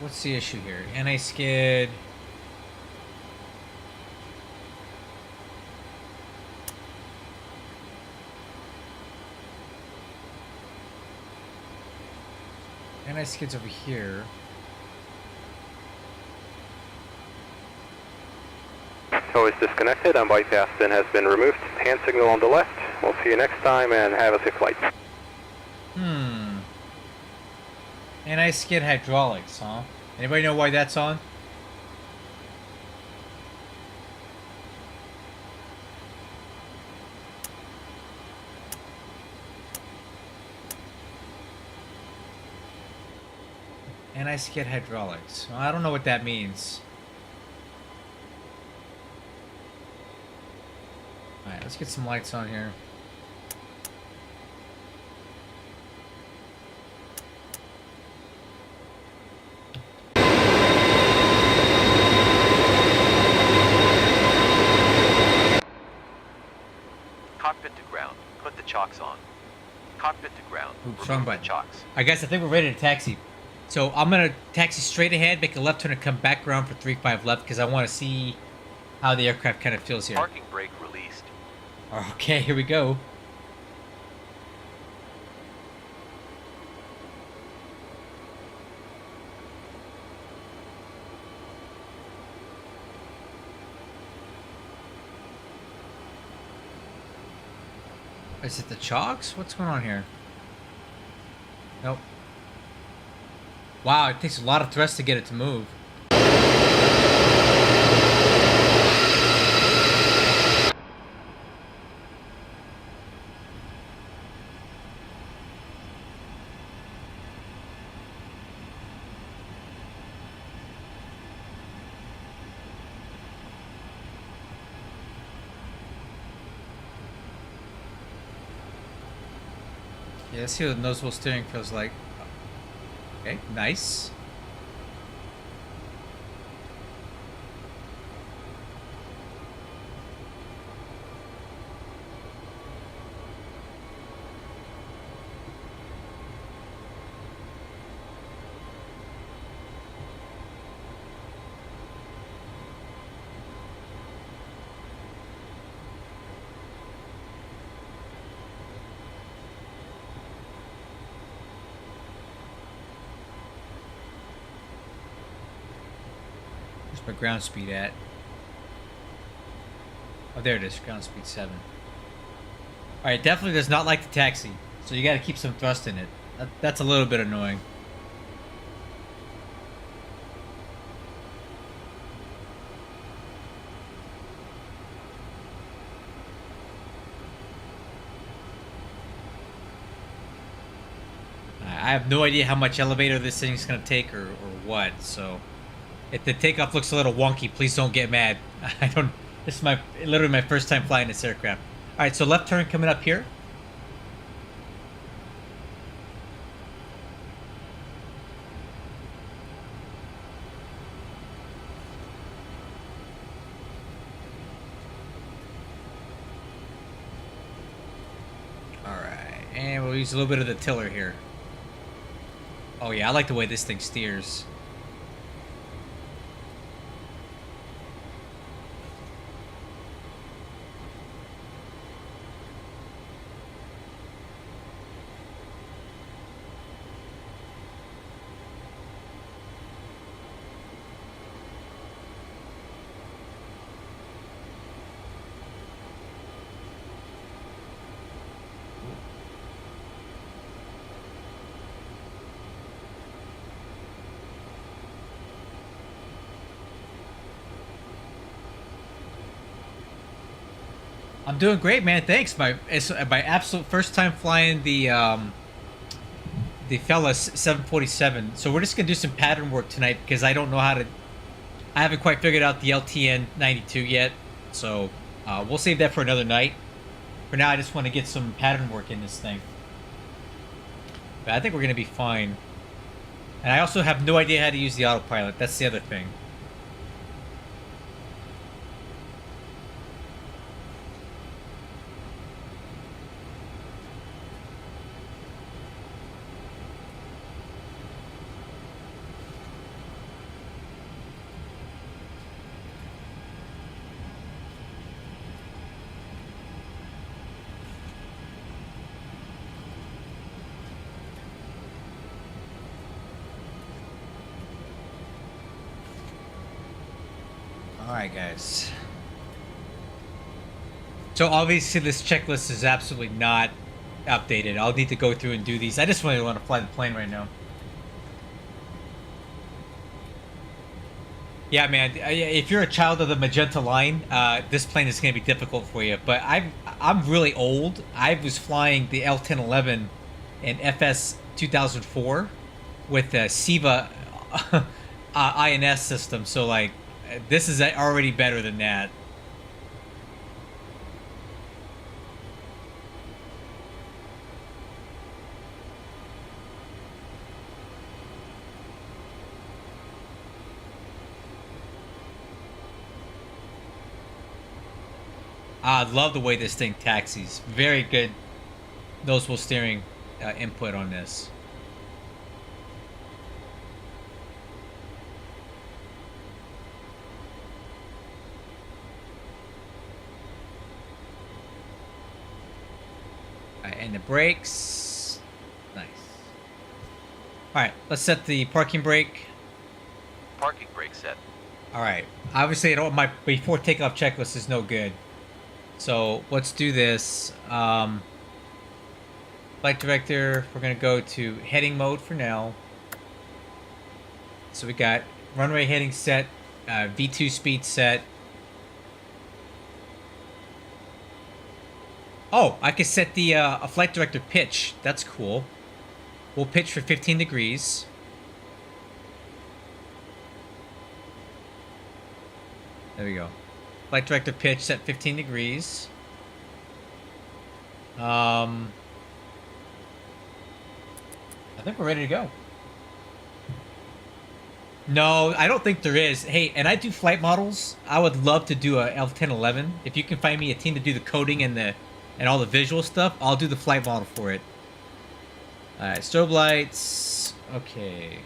Speaker 1: What's the issue here? Anti-skid. Anti-skid's over here.
Speaker 4: Tow is disconnected and bypass pin has been removed. Hand signal on the left. We'll see you next time and have a safe flight.
Speaker 1: Anti-skid hydraulics, huh? Anybody know why that's on? Anti-skid hydraulics. Well, I don't know what that means. Alright, let's get some lights on here.
Speaker 2: Cockpit to ground. Put the chocks on. Cockpit to ground.
Speaker 1: Oops, wrong
Speaker 2: Remove the
Speaker 1: button.
Speaker 2: chocks.
Speaker 1: Alright guys, I think we're ready to taxi. So I'm going to taxi straight ahead, make a left turn and come back around for 3-5 left because I want to see how the aircraft kind of feels here.
Speaker 2: Parking brake released.
Speaker 1: Okay, here we go. Is it the chocks? What's going on here? Nope. Wow, it takes a lot of thrust to get it to move. Yeah, let's see what the noticeable steering feels like. Okay, nice. Where's my ground speed at? Oh, there it is. Ground speed 7. Alright, definitely does not like the taxi. So you gotta keep some thrust in it. That's a little bit annoying. I have no idea how much elevator this thing's gonna take or what, so if the takeoff looks a little wonky, please don't get mad. This is literally my first time flying this aircraft. Alright, so left turn coming up here. Alright, and we'll use a little bit of the tiller here. Oh yeah, I like the way this thing steers. I'm doing great, man. Thanks. It's my absolute first time flying the Felis 747. So we're just gonna do some pattern work tonight because I don't know how to. I haven't quite figured out the LTN 92 yet, so we'll save that for another night. For now, I just want to get some pattern work in this thing. But I think we're gonna be fine. And I also have no idea how to use the autopilot. That's the other thing. Alright, guys. So obviously this checklist is absolutely not updated. I'll need to go through and do these. I just really want to fly the plane right now. Yeah, man. If you're a child of the magenta line, this plane is going to be difficult for you. But I'm really old. I was flying the L1011 in FS 2004 with the SIVA INS system. So like, this is already better than that. I love the way this thing taxis. Very good noticeable steering input on this. And the brakes. Nice. Alright, let's set the parking brake.
Speaker 2: Parking brake set.
Speaker 1: Alright. Obviously, my before takeoff checklist is no good. So let's do this. Flight director, we're going to go to heading mode for now. So we got runway heading set, V2 speed set. Oh, I can set the a flight director pitch. That's cool. We'll pitch for 15 degrees. There we go. Flight director pitch set 15 degrees. I think we're ready to go. No, I don't think there is. Hey, and I do flight models. I would love to do a L1011. If you can find me a team to do the coding and all the visual stuff, I'll do the flight model for it. Alright, strobe lights. Okay.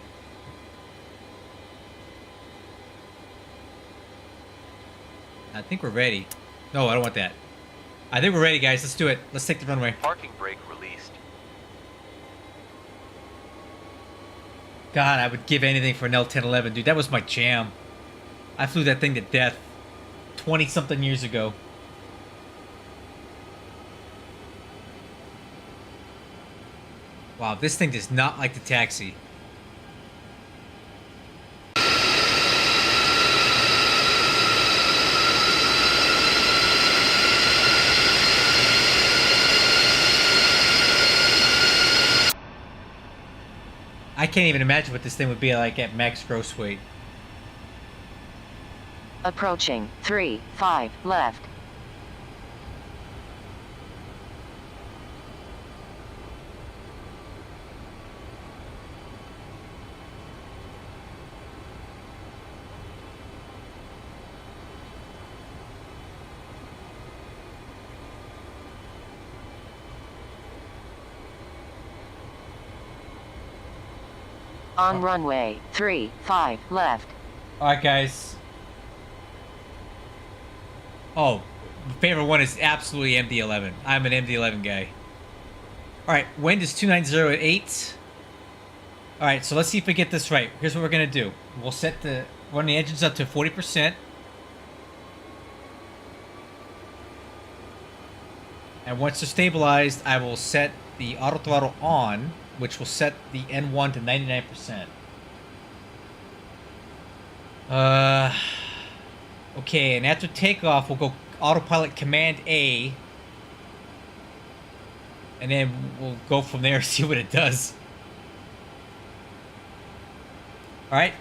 Speaker 1: I think we're ready. No, I don't want that. I think we're ready, guys. Let's do it. Let's take the runway.
Speaker 2: Parking brake released.
Speaker 1: God, I would give anything for an L1011, dude. That was my jam. I flew that thing to death 20-something years ago. Wow, this thing does not like to taxi. I can't even imagine what this thing would be like at max gross weight.
Speaker 6: Approaching 3-5 left. On runway 3-5 left.
Speaker 1: Alright, guys. Oh, favorite one is absolutely MD-11. I'm an MD-11 guy. Alright, wind is 290 at 8. Alright, so let's see if we get this right. Here's what we're going to do. We'll run the engines up to 40%. And once they're stabilized, I will set the auto throttle on, which will set the N1 to 99%. Okay, and after takeoff, we'll go autopilot Command A, and then we'll go from there and see what it does. All right,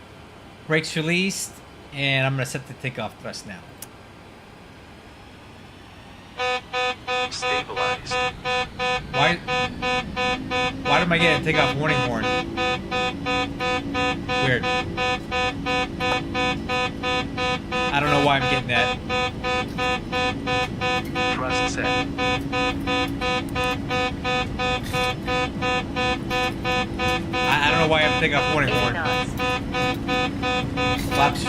Speaker 1: brakes released, and I'm gonna set the takeoff thrust now.
Speaker 2: Stabilized.
Speaker 1: Why am I getting a takeoff warning horn? Weird. I don't know why I'm getting that.
Speaker 2: Thrust set.
Speaker 1: I don't know why I'm takeoff warning
Speaker 3: 80
Speaker 1: horn.
Speaker 3: knots.
Speaker 1: Flaps.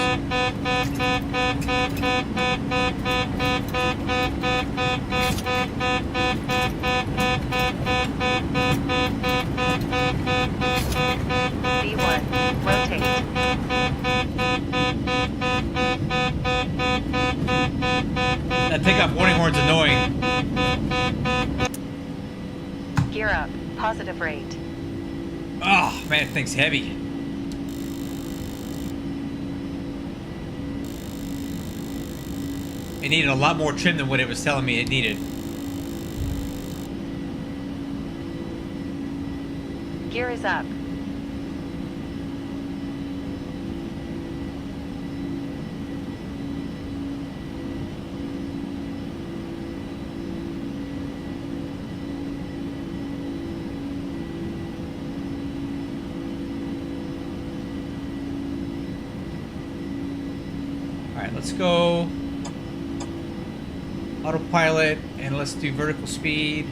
Speaker 3: B1. Rotate.
Speaker 1: That takeoff warning horn's annoying.
Speaker 3: Gear up. Positive rate.
Speaker 1: Oh man, that thing's heavy. It needed a lot more trim than what it was telling me it needed.
Speaker 3: Gear is up.
Speaker 1: Alright, let's go autopilot and let's do vertical speed.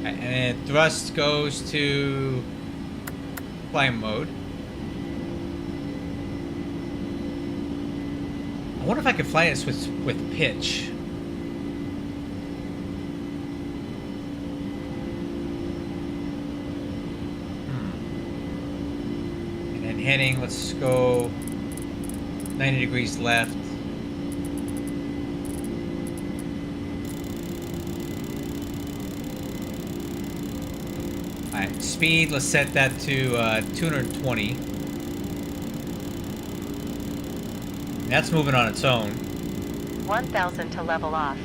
Speaker 1: And then thrust goes to flying mode. I wonder if I could fly this with pitch. And then heading, let's go 90 degrees left. Alright, speed, let's set that to 220. That's moving on its own.
Speaker 3: 1000 to level off.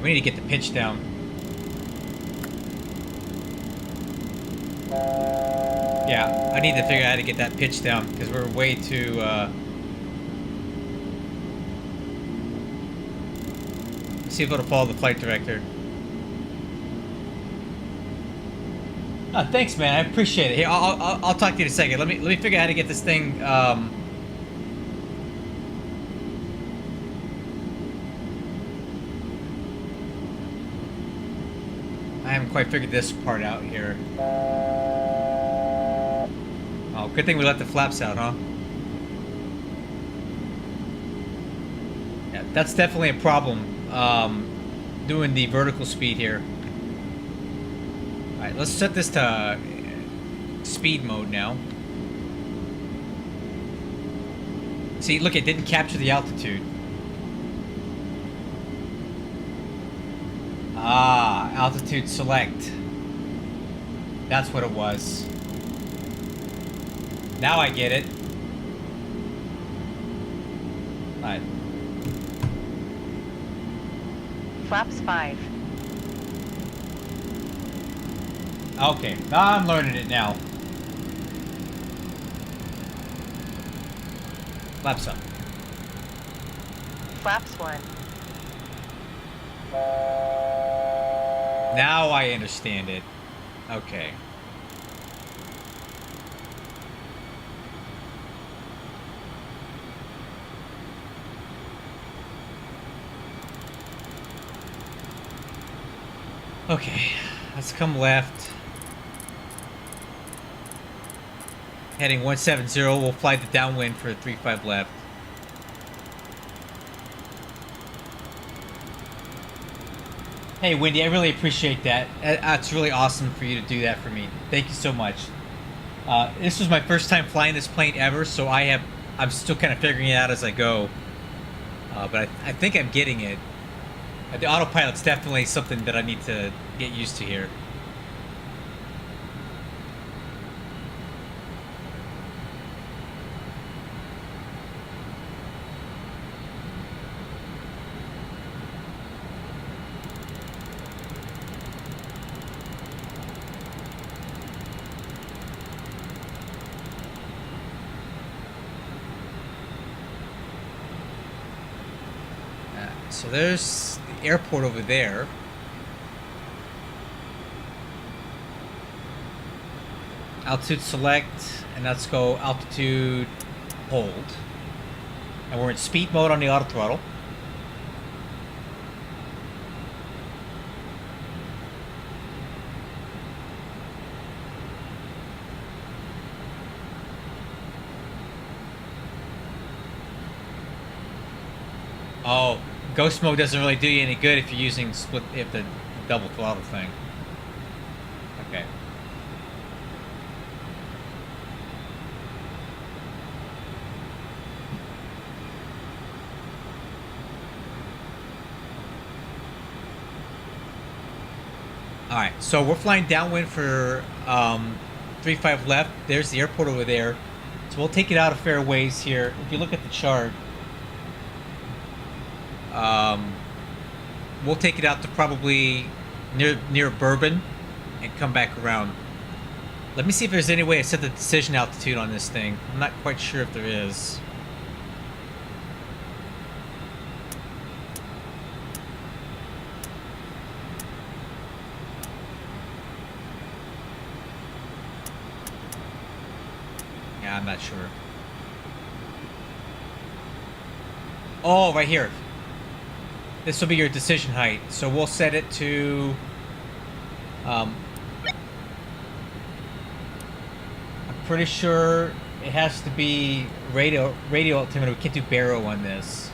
Speaker 1: We need to get the pitch down. Yeah, I need to figure out how to get that pitch down because we're way too. See if it'll follow the flight director. Oh, thanks, man. I appreciate it. Here, I'll talk to you in a second. Let me figure out how to get this thing. I haven't quite figured this part out here. Oh, good thing we let the flaps out, huh? Yeah, that's definitely a problem. Doing the vertical speed here. Alright, let's set this to speed mode now. See, look, it didn't capture the altitude. Ah, altitude select. That's what it was. Now I get it. Alright.
Speaker 3: Flaps 5.
Speaker 1: Okay, I'm learning it now. Flaps up.
Speaker 3: Flaps 1.
Speaker 1: Now I understand it. Okay. Okay, let's come left. Heading 170, we'll fly the downwind for 35 left. Hey, Wendy, I really appreciate that. That's really awesome for you to do that for me. Thank you so much. This was my first time flying this plane ever, so I'm still kind of figuring it out as I go. But I think I'm getting it. The autopilot's definitely something that I need to get used to here. So there's the airport over there. Altitude select, and let's go altitude hold. And we're in speed mode on the auto throttle. Oh, ghost mode doesn't really do you any good if you're using the double throttle thing. Okay. All right, so we're flying downwind for 35 left. There's the airport over there. So we'll take it out a fair ways here. If you look at the chart, we'll take it out to probably near Bourbon and come back around. Let me see if there's any way to set the decision altitude on this thing. I'm not quite sure if there is. Yeah, I'm not sure. Oh, right here. This will be your decision height. So we'll set it to... I'm pretty sure it has to be radio altimeter. We can't do baro on this.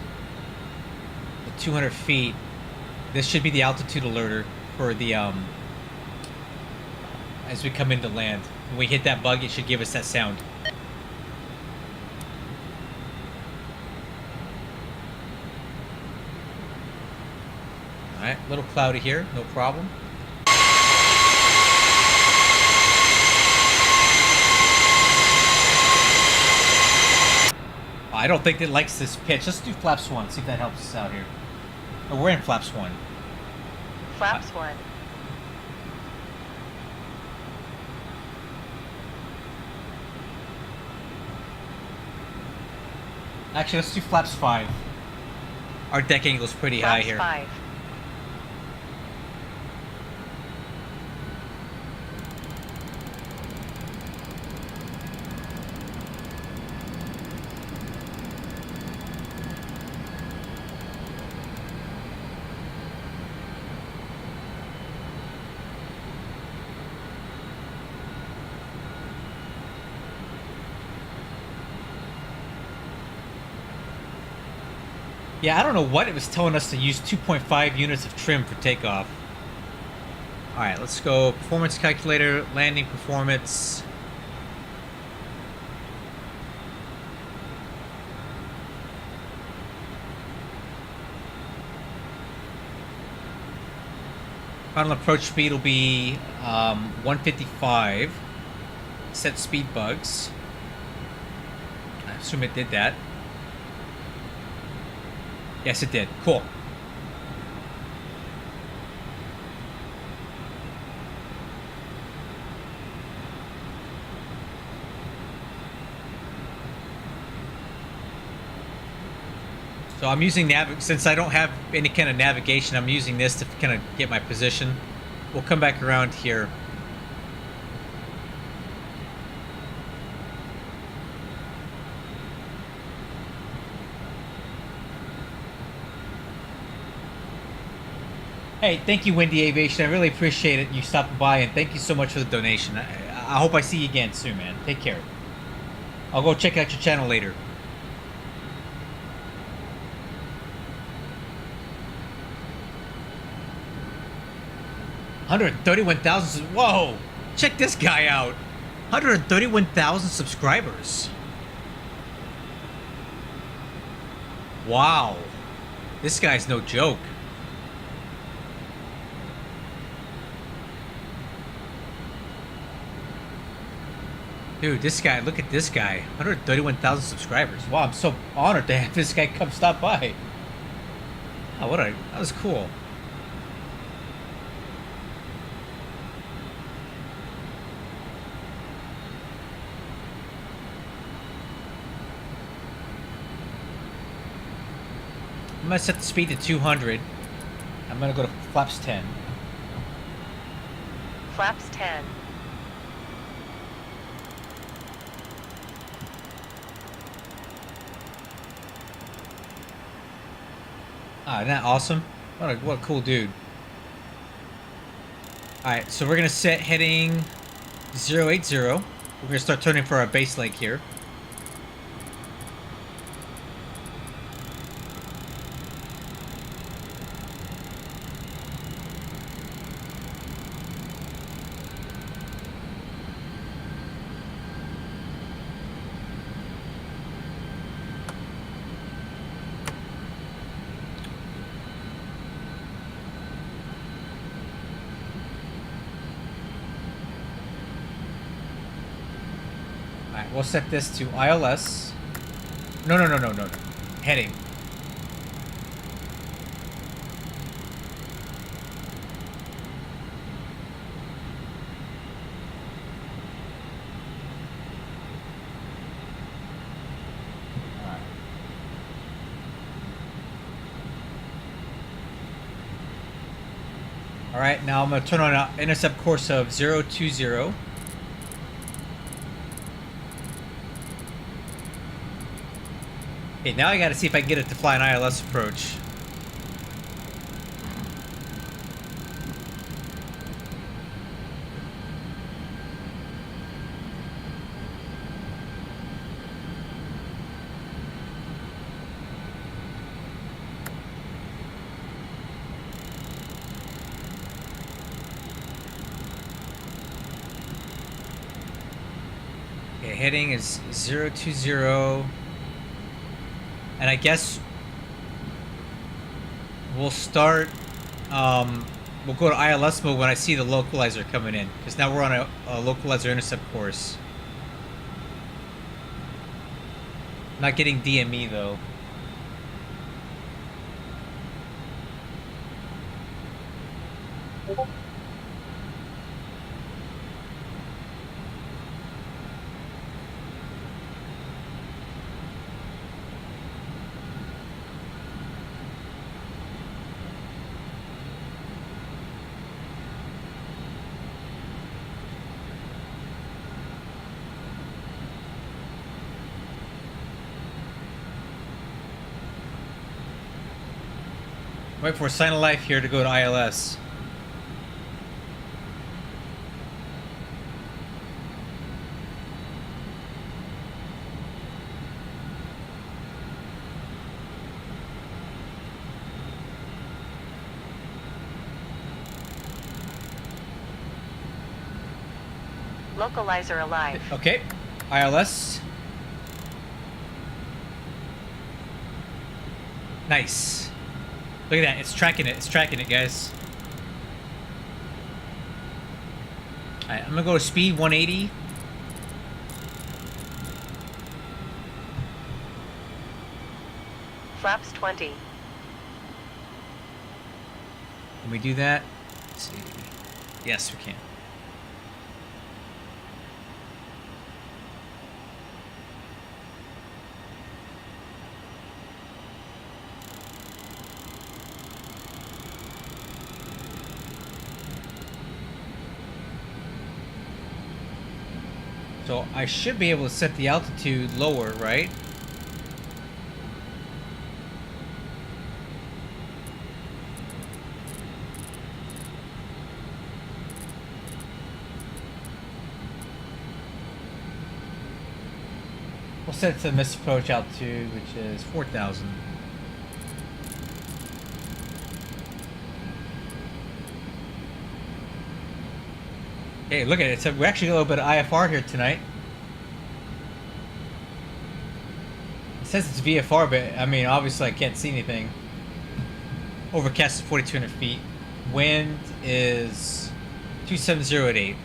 Speaker 1: At 200 feet. This should be the altitude alerter for the... as we come into land. When we hit that bug, it should give us that sound. Alright, a little cloudy here, no problem. I don't think it likes this pitch. Let's do flaps 1, see if that helps us out here. Oh, we're in flaps 1.
Speaker 3: Flaps 1.
Speaker 1: Actually, let's do flaps 5. Our deck angle is pretty high here.
Speaker 3: Flaps 5.
Speaker 1: Yeah, I don't know what it was telling us to use 2.5 units of trim for takeoff. Alright, let's go performance calculator, landing performance. Final approach speed will be 155. Set speed bugs. I assume it did that. Yes, it did. Cool. So I'm using since I don't have any kind of navigation, I'm using this to kind of get my position. We'll come back around here. Hey, thank you, Windy Aviation. I really appreciate it. You stopping by, and thank you so much for the donation. I hope I see you again soon, man. Take care. I'll go check out your channel later. 131,000. Whoa! Check this guy out. 131,000 subscribers. Wow. This guy's no joke. Dude, this guy, look at this guy. 131,000 subscribers. Wow, I'm so honored to have this guy come stop by. Oh, that was cool. I'm gonna set the speed to 200. I'm gonna go to flaps 10.
Speaker 3: Flaps 10.
Speaker 1: Ah, isn't that awesome? What a cool dude. Alright, so we're gonna set heading 080. We're gonna start turning for our base leg here. Alright, we'll set this to ILS. No. Heading. Alright, now I'm going to turn on an intercept course of 020. Okay, now I gotta see if I can get it to fly an ILS approach. Okay, heading is 020. And I guess we'll start, we'll go to ILS mode when I see the localizer coming in. Because now we're on a localizer intercept course. Not getting DME though. Wait for Sign of Life here to go to ILS.
Speaker 3: Localizer alive.
Speaker 1: Okay, ILS. Nice. Look at that, it's tracking it, guys. Alright, I'm gonna go to speed 180.
Speaker 3: Flaps 20.
Speaker 1: Can we do that? Let's see. Yes, we can. So I should be able to set the altitude lower, right? We'll set it to the missed approach altitude, which is 4,000. Hey, look at it. So we're actually a little bit of IFR here tonight. It says it's VFR, but I mean, obviously I can't see anything. Overcast is 4,200 feet. Wind is 270 at 8.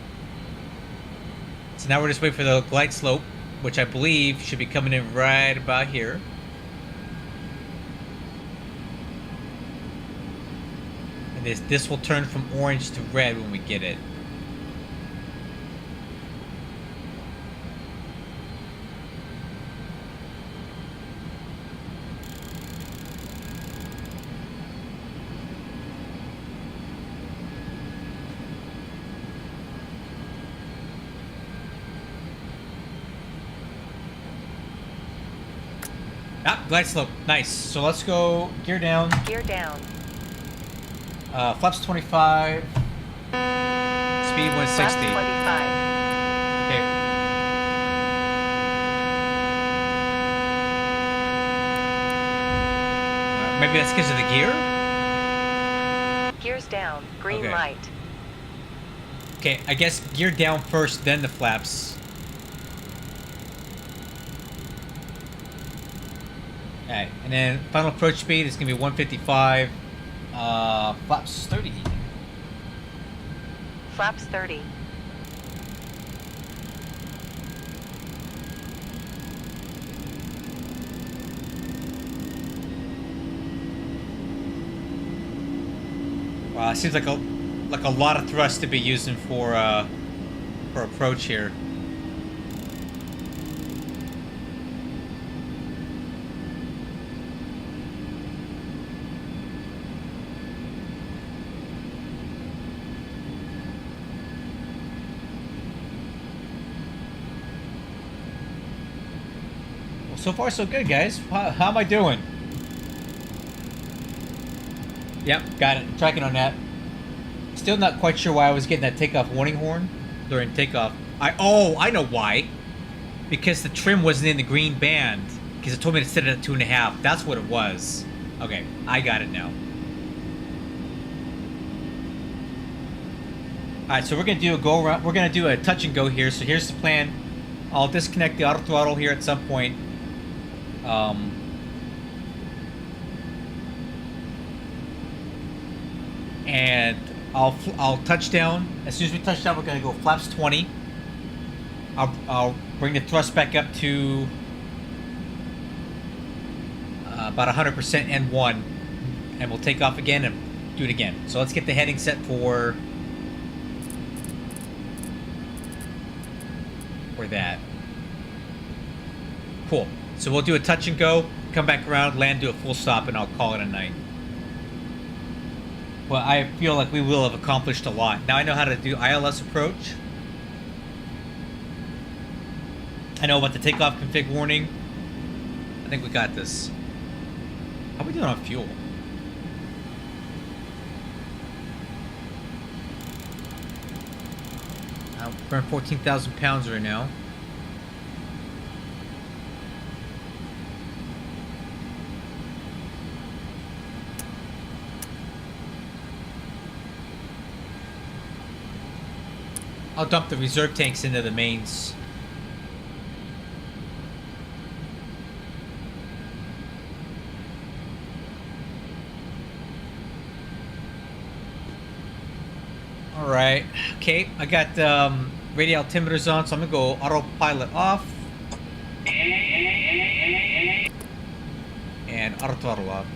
Speaker 1: So now we're just waiting for the glide slope, which I believe should be coming in right about here. And this will turn from orange to red when we get it. Ah, glide slope. Nice. So let's go gear down.
Speaker 3: Gear down.
Speaker 1: Flaps 25. Speed 160.
Speaker 3: Flaps 25.
Speaker 1: Okay. Maybe that's because of the gear?
Speaker 3: Gears down. Green
Speaker 1: Okay.
Speaker 3: light.
Speaker 1: Okay, I guess gear down first, then the flaps. Alright, and then final approach speed is going to be 155. Flaps 30.
Speaker 3: Flaps 30.
Speaker 1: Wow, it seems like a lot of thrust to be using for approach here. Well, so far so good, guys. How am I doing? Yep, got it. Tracking on that. Still not quite sure why I was getting that takeoff warning horn during takeoff. I know why. Because the trim wasn't in the green band. Because it told me to set it at 2.5. That's what it was. Okay, I got it now. Alright, so we're gonna do a go around. We're gonna do a touch and go here. So here's the plan. I'll disconnect the auto throttle here at some point. And I'll touch down. As soon as we touch down, we're gonna go flaps 20. I'll bring the thrust back up to about 100% N1, and we'll take off again and do it again. So let's get the heading set for that. Cool. So we'll do a touch and go, come back around, land, do a full stop, and I'll call it a night. Well, I feel like we will have accomplished a lot. Now I know how to do ILS approach. I know about the takeoff config warning. I think we got this. How are we doing on fuel? We're burning 14,000 pounds right now. I'll dump the reserve tanks into the mains. Alright, okay, I got radio altimeters on, so I'm gonna go autopilot off. And auto throttle off.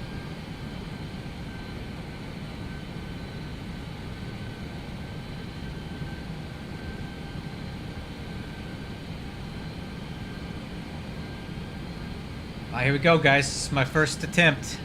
Speaker 1: Here we go, guys. This is my first attempt.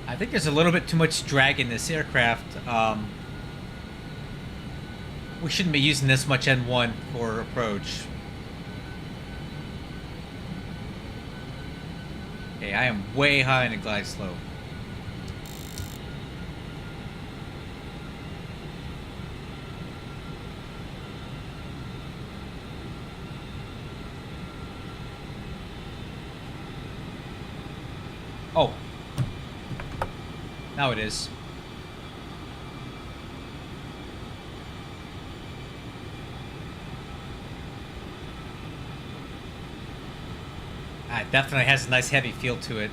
Speaker 1: I think there's a little bit too much drag in this aircraft. We shouldn't be using this much N1 for approach. Okay, Okay, I am way high in the glide slope. Oh. Now it is. Ah, it definitely has a nice heavy feel to it.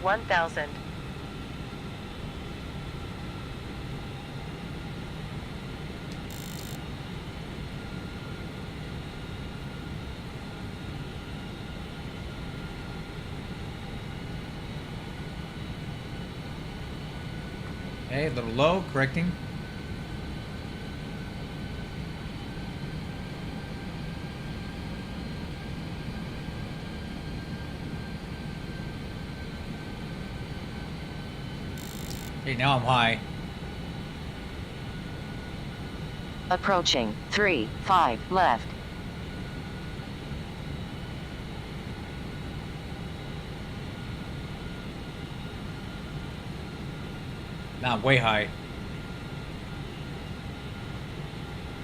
Speaker 3: One thousand.
Speaker 1: Okay, a little low, correcting. Okay, now I'm high.
Speaker 6: Approaching 3, 5 left.
Speaker 1: Now I'm way high.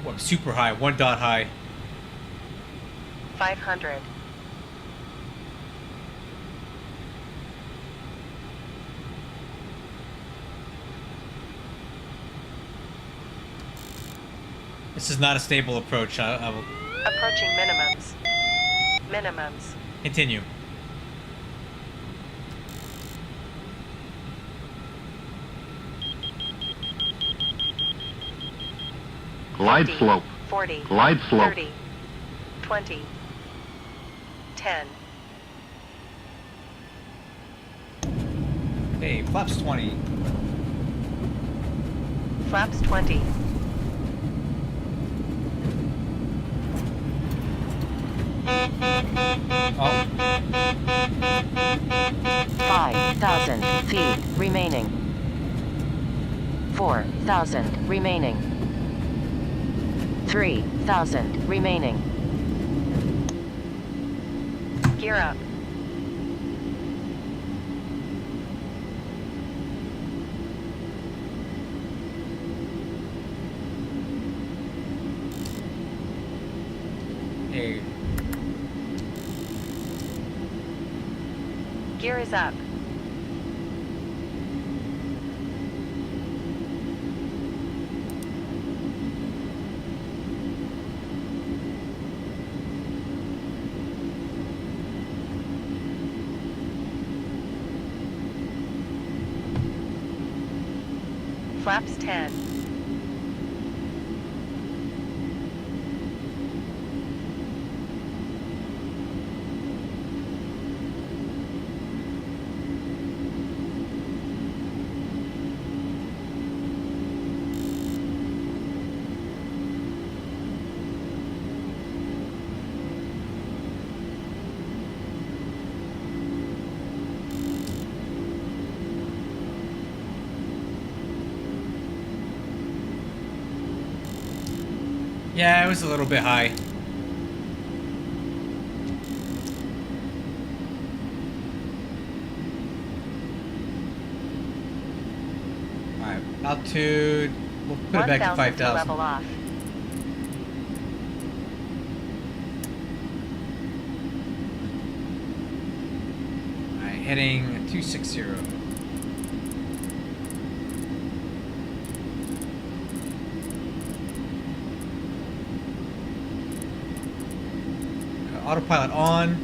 Speaker 1: Oh, I'm super high, 1 dot high.
Speaker 3: 500.
Speaker 1: This is not a stable approach. I will
Speaker 3: Approaching minimums. Minimums.
Speaker 1: continue.
Speaker 7: Glide
Speaker 3: 50,
Speaker 7: slope.
Speaker 3: 40.
Speaker 7: Glide slope.
Speaker 3: 30. 20. 10.
Speaker 1: Okay, flaps 20.
Speaker 3: Flaps 20.
Speaker 1: Oh,
Speaker 6: 5,000 feet remaining. 4,000 remaining. 3,000 remaining.
Speaker 3: Gear up.
Speaker 1: hey.
Speaker 3: Gear is up. Flaps 10.
Speaker 1: Yeah, it was a little bit high. Alright, altitude. We'll put it back to
Speaker 3: 1,000 to
Speaker 1: 5,000.
Speaker 3: level off.
Speaker 1: Alright, heading 260. Autopilot on.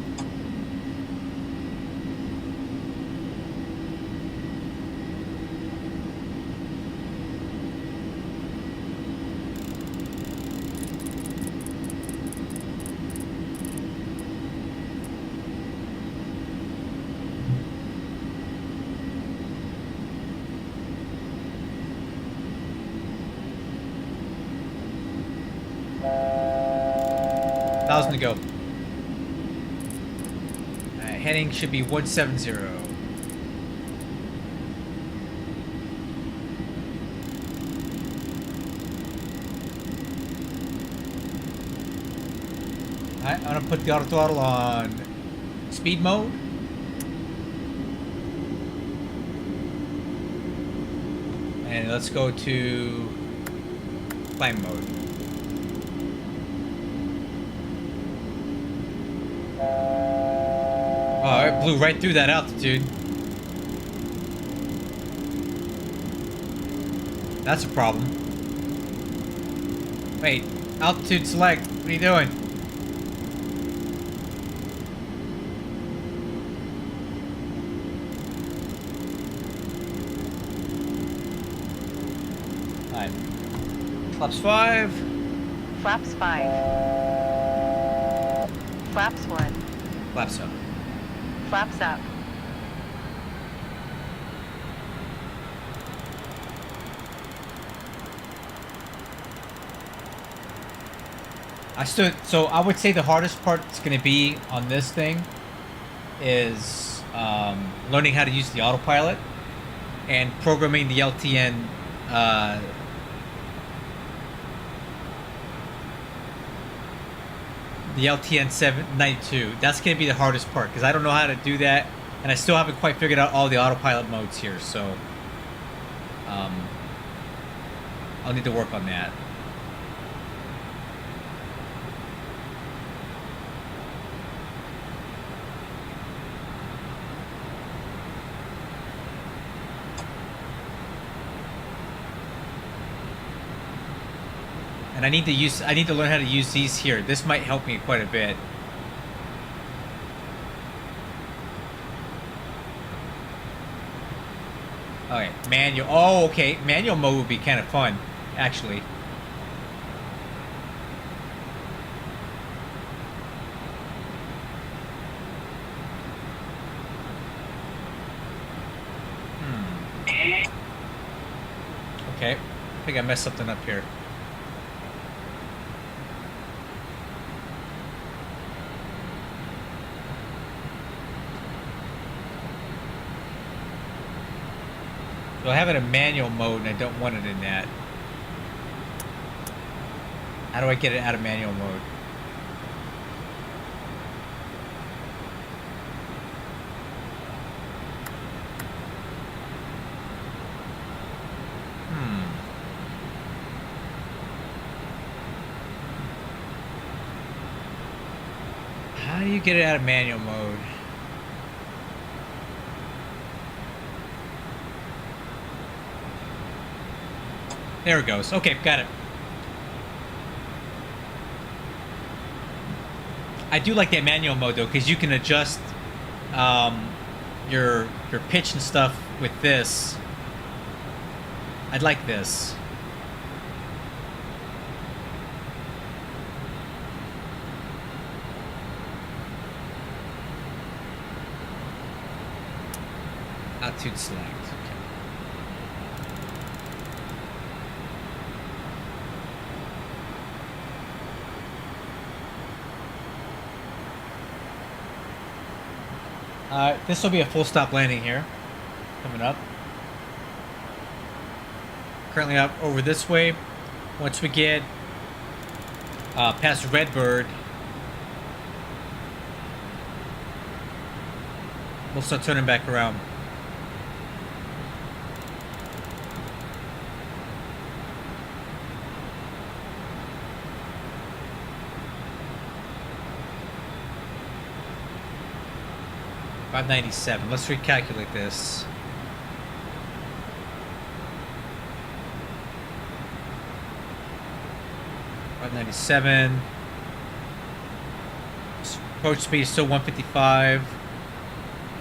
Speaker 1: $1,000 to go. heading should be 170. Alright, I'm gonna put the auto throttle on speed mode. And let's go to climb mode. Oh, it blew right through that altitude. That's a problem. Wait, altitude select. What are you doing? Alright. Flaps 5.
Speaker 3: Flaps 5. Flaps 1.
Speaker 1: Flaps up.
Speaker 3: Flaps up.
Speaker 1: So I would say the hardest part is going to be on this thing is learning how to use the autopilot and programming the LTN the LTN 792. That's going to be the hardest part because I don't know how to do that, and I still haven't quite figured out all the autopilot modes here. So I'll need to work on that. And I need to learn how to use these here. This might help me quite a bit. Okay, manual. Oh, okay. Manual mode would be kind of fun, actually. Okay. I think I messed something up here. So I have it in manual mode and I don't want it in that. How do I get it out of manual mode? How do you get it out of manual mode? There it goes. Okay, got it. I do like that manual mode though, because you can adjust your pitch and stuff with this. I'd like this. Altitude select. This will be a full stop landing here, coming up. Currently up over this way. Once we get past Redbird, we'll start turning back around. $597. Let's recalculate this. $597. Approach speed is still 155.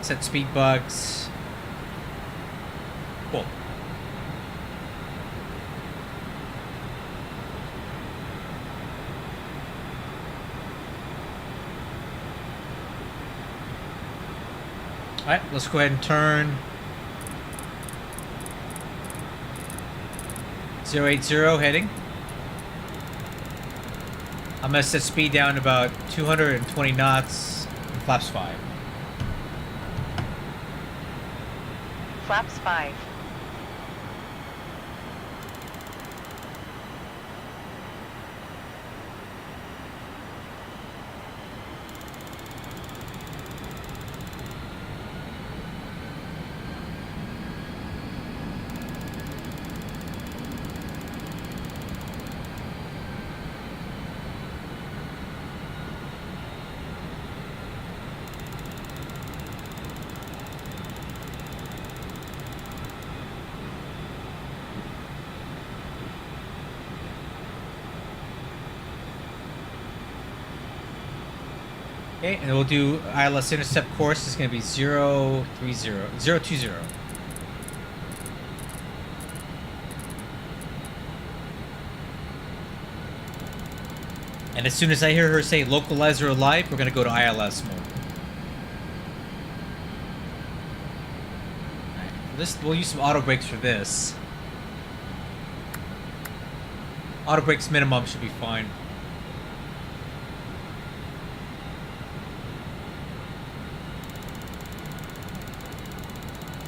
Speaker 1: Set speed bugs. Cool. Alright, let's go ahead and turn 080 heading. I'm going to set speed down to about 220 knots and flaps 5.
Speaker 3: Flaps 5.
Speaker 1: Okay, and we'll do ILS intercept course. It's going to be 020. And as soon as I hear her say localizer alive, we're going to go to ILS mode. Alright, for this, we'll use some auto brakes for this. Auto brakes minimum should be fine.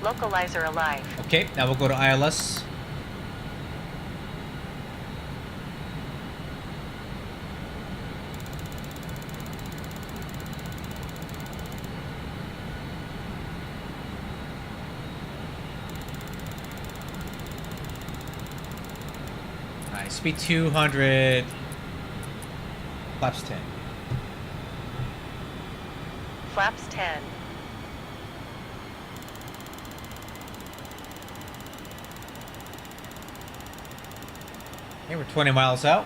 Speaker 3: Localizer alive.
Speaker 1: Okay, now we'll go to ILS. Alright, speed 200. Flaps 10.
Speaker 3: Flaps 10.
Speaker 1: Okay, we're 20 miles out.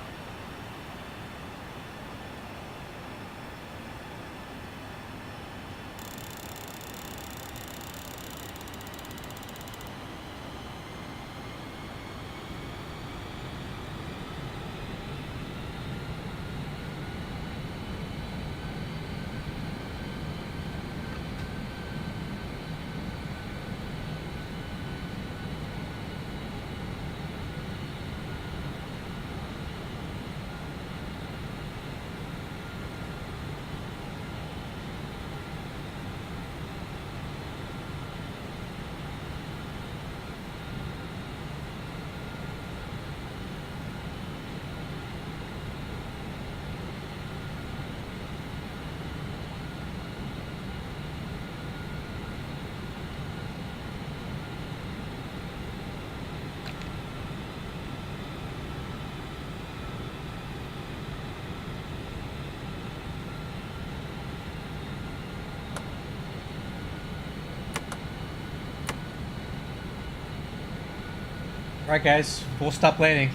Speaker 1: Alright guys, we'll stop landing.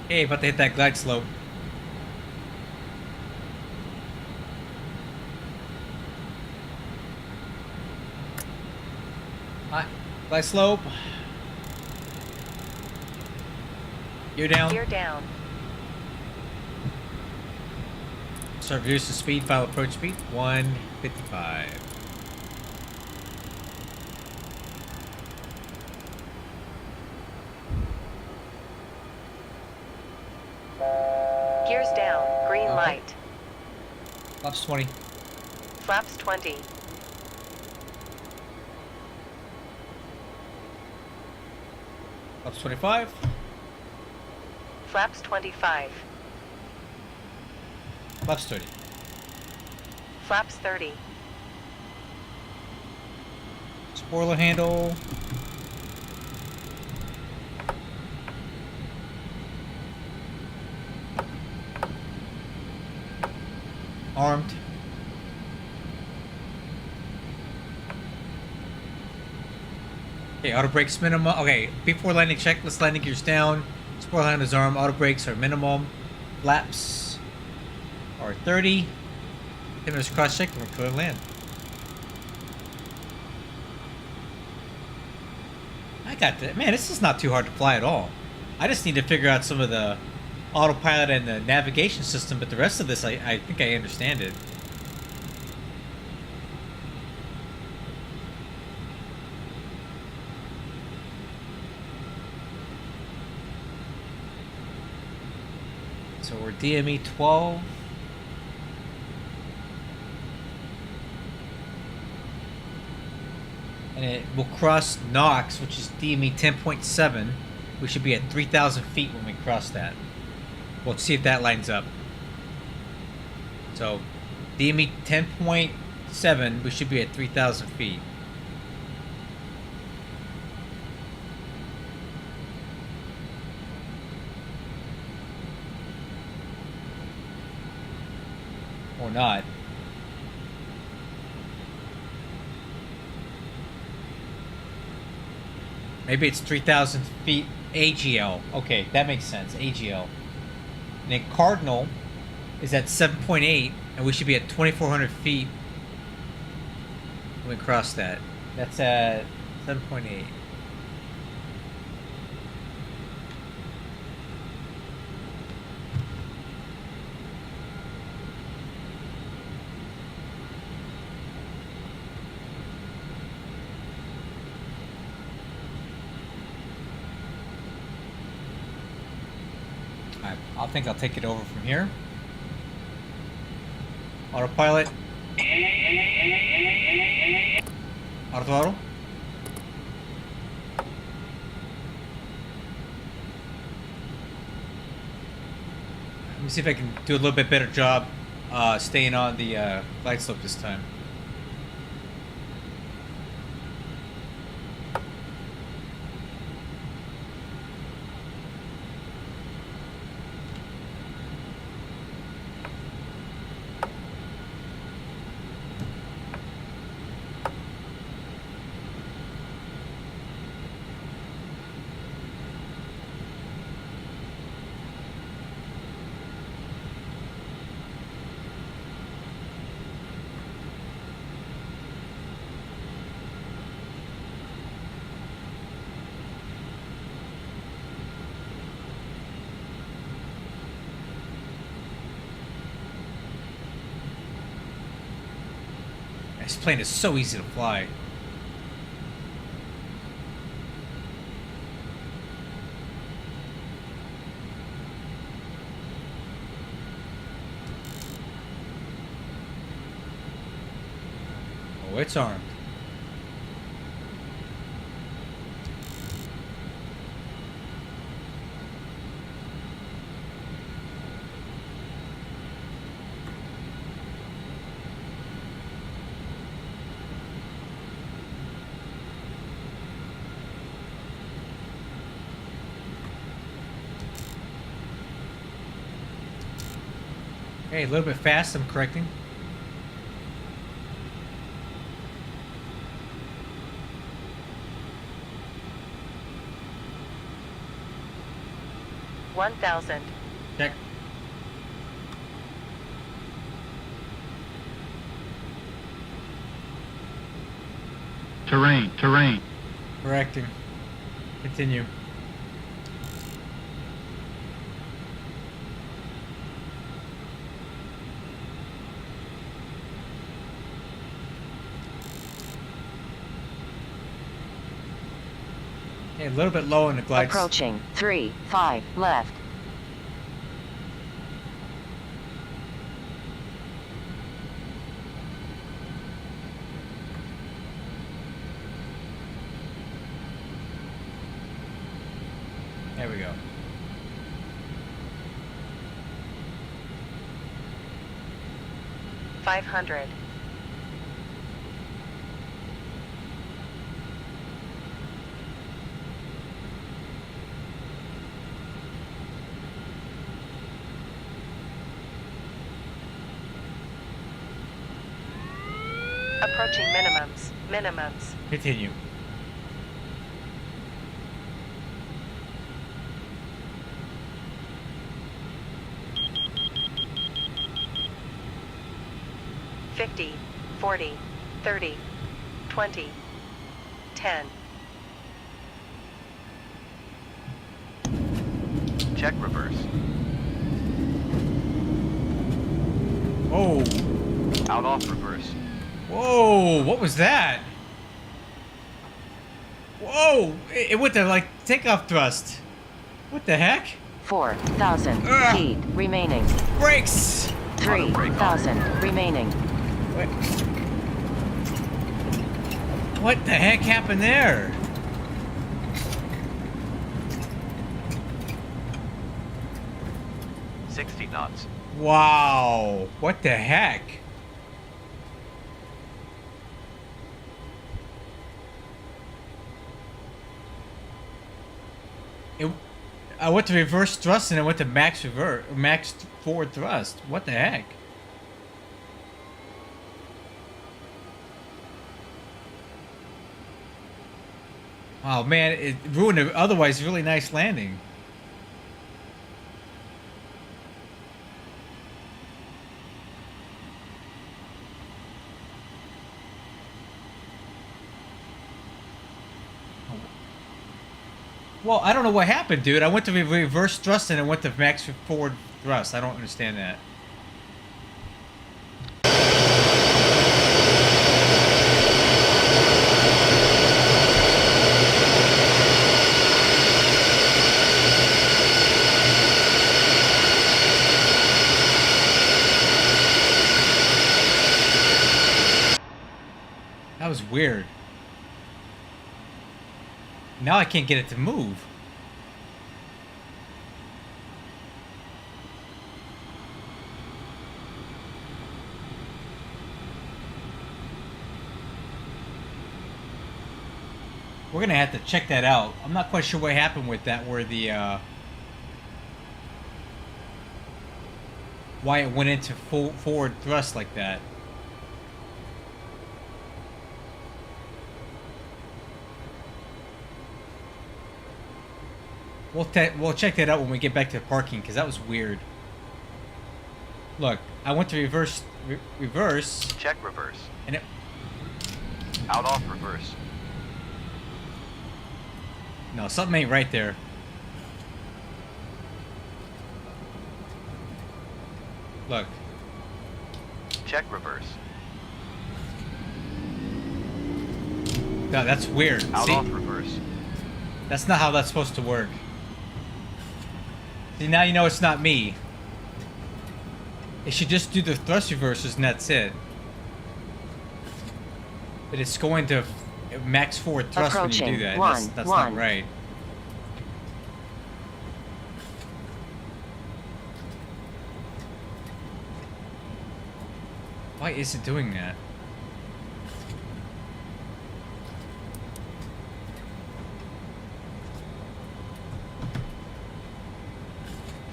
Speaker 1: Hey, about to hit that glide slope. Alright, glide slope. You're down.
Speaker 3: Gear down.
Speaker 1: So reduce the speed, final approach speed, 155.
Speaker 3: Gears down. Green
Speaker 1: Okay.
Speaker 3: light.
Speaker 1: Flaps 20.
Speaker 3: Flaps 20.
Speaker 1: Flaps 25.
Speaker 3: Flaps 25.
Speaker 1: Flaps 30.
Speaker 3: Flaps 30.
Speaker 1: Spoiler handle. Armed. Okay, auto brakes minimum. Okay, before landing checklist, landing gears down. Spoiler handle is armed. Auto brakes are minimum. Flaps are 30. 10 minutes cross check and we're clear to land. I got that. Man, this is not too hard to fly at all. I just need to figure out some of the autopilot and the navigation system, but the rest of this, I think I understand it. So we're DME 12. And it will cross NOx, which is DME 10.7. We should be at 3,000 feet when we cross that. We'll see if that lines up. So DME 10.7, we should be at 3,000 feet. Or not. Maybe it's 3,000 feet AGL. Okay, that makes sense. AGL. And then Cardinal is at 7.8, and we should be at 2,400 feet when we cross that. That's at 7.8. I think I'll take it over from here. Autopilot. Auto throttle. Let me see if I can do a little bit better job staying on the glide slope this time. This plane is so easy to fly. Oh, it's armed. Okay, a little bit fast, I'm correcting.
Speaker 3: $1,000.
Speaker 1: Check.
Speaker 7: Terrain.
Speaker 1: Correcting. Continue. Okay, a little bit low in the glide.
Speaker 6: Approaching 3-5 left.
Speaker 1: There we go.
Speaker 3: $500. Approaching minimums.
Speaker 1: Continue.
Speaker 3: $50, $40, $30, $20, $10.
Speaker 2: Check reverse.
Speaker 1: Whoa.
Speaker 2: Out off reverse.
Speaker 1: Whoa, what was that? Whoa, it went to like takeoff thrust. What the heck?
Speaker 6: 4,000
Speaker 1: Ugh.
Speaker 6: feet remaining.
Speaker 1: Brakes!
Speaker 6: 3,000 remaining.
Speaker 1: What the heck happened there?
Speaker 2: Sixty knots.
Speaker 1: Wow. What the heck? I went to reverse thrust and I went to max forward thrust. What the heck? Oh man, it ruined an otherwise really nice landing. Well, I don't know what happened, dude. I went to reverse thrust and I went to max forward thrust. I don't understand that. That was weird. Now I can't get it to move. We're gonna have to check that out. I'm not quite sure what happened with that, where the why it went into forward thrust like that. We'll check that out when we get back to the parking, because that was weird. Look, I went to reverse.
Speaker 2: Check reverse.
Speaker 1: And it...
Speaker 2: Out off reverse.
Speaker 1: No, something ain't right there. Look.
Speaker 2: Check reverse.
Speaker 1: No, that's weird.
Speaker 2: Out
Speaker 1: See?
Speaker 2: off reverse.
Speaker 1: That's not how that's supposed to work. See, now you know it's not me. It should just do the thrust reverses and that's it. But it's going to max forward thrust when you do that. That's not right. Why is it doing that?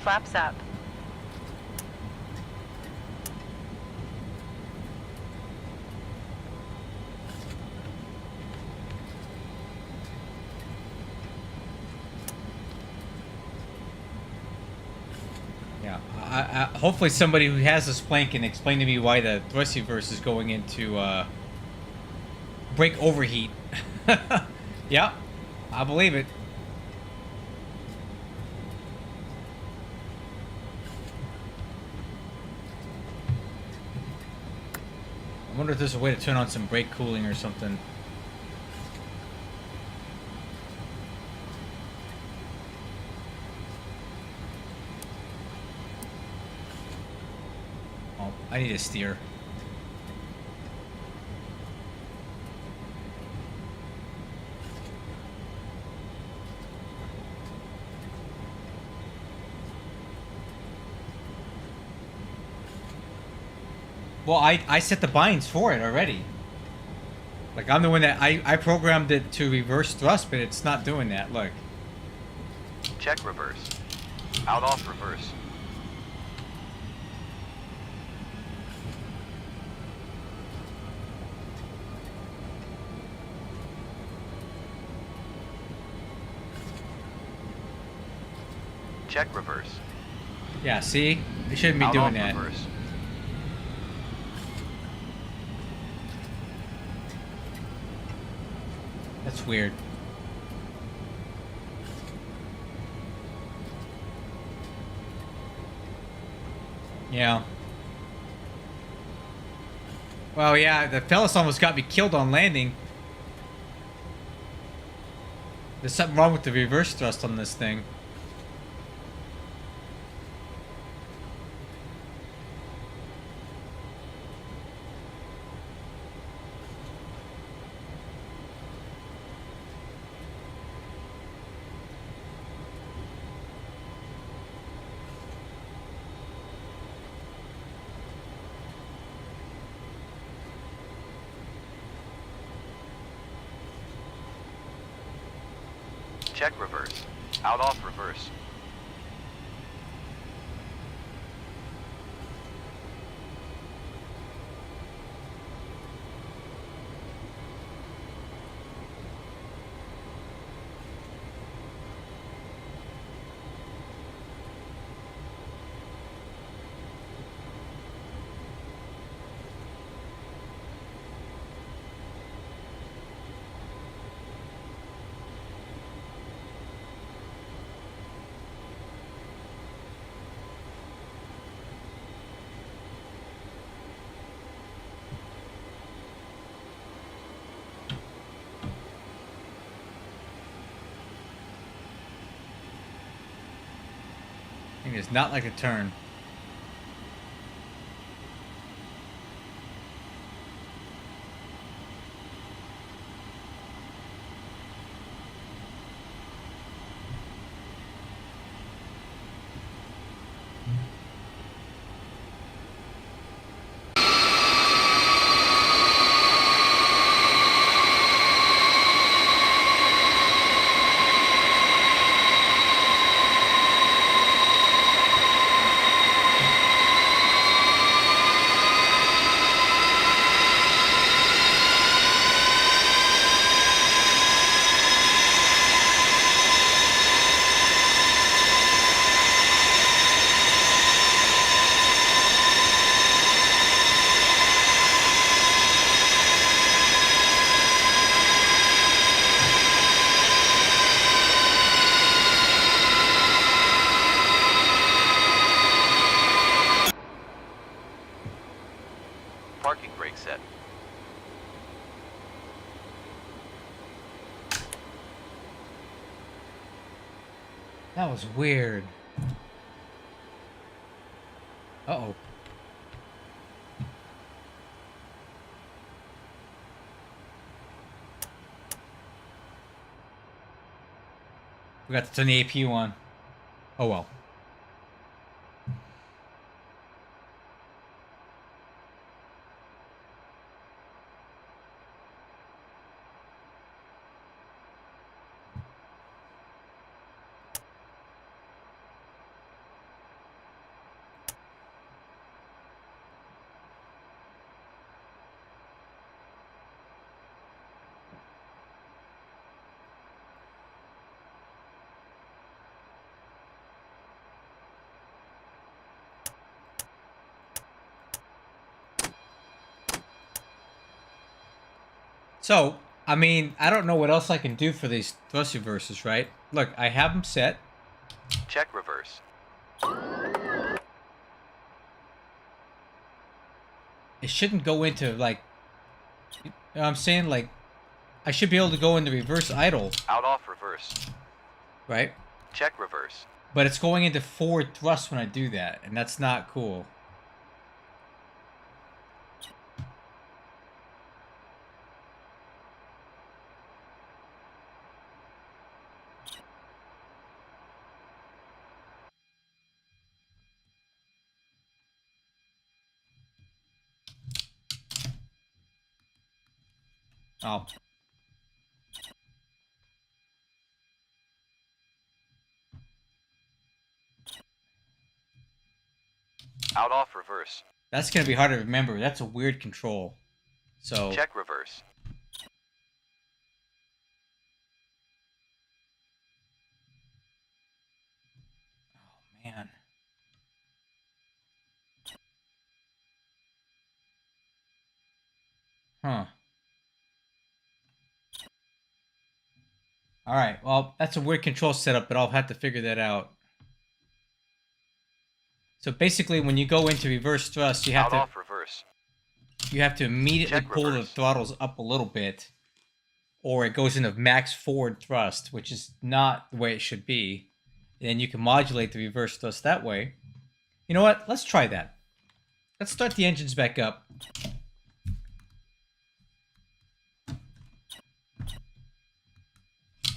Speaker 3: Flaps up.
Speaker 1: Yeah, hopefully somebody who has this plane can explain to me why the thrust reverse is going into brake overheat. Yeah, I believe it. I wonder if there's a way to turn on some brake cooling or something. Oh, I need to steer. Well, I set the binds for it already. Like, I'm the one that I programmed it to reverse thrust, but it's not doing that. Look.
Speaker 2: Check reverse. Out off reverse. Check reverse.
Speaker 1: Yeah, see? It shouldn't be
Speaker 2: Out
Speaker 1: doing
Speaker 2: off
Speaker 1: that.
Speaker 2: reverse.
Speaker 1: That's weird. Yeah. Well, yeah, the Felis almost got me killed on landing. There's something wrong with the reverse thrust on this thing.
Speaker 2: Check reverse. Out off reverse.
Speaker 1: Thing does not like to turn.
Speaker 2: Parking brake set.
Speaker 1: That was weird. Uh-oh. We got to turn the APU on. Oh well. So, I mean, I don't know what else I can do for these thrust reversers, right? Look, I have them set.
Speaker 2: Check reverse.
Speaker 1: It shouldn't go into, like... You know what I'm saying? Like, I should be able to go into reverse idle,
Speaker 2: Out off reverse.
Speaker 1: right?
Speaker 2: Check reverse.
Speaker 1: But it's going into forward thrust when I do that, and that's not cool. Oh.
Speaker 2: Out off reverse.
Speaker 1: That's going to be hard to remember. That's a weird control. So...
Speaker 2: Check reverse.
Speaker 1: Oh, man. Huh. Alright, well, that's a weird control setup, but I'll have to figure that out. So basically, when you go into reverse thrust, you have
Speaker 2: Out off reverse.
Speaker 1: to immediately
Speaker 2: Check
Speaker 1: pull the
Speaker 2: reverse.
Speaker 1: throttles up a little bit, or it goes into max forward thrust, which is not the way it should be. And then you can modulate the reverse thrust that way. You know what? Let's try that. Let's start the engines back up.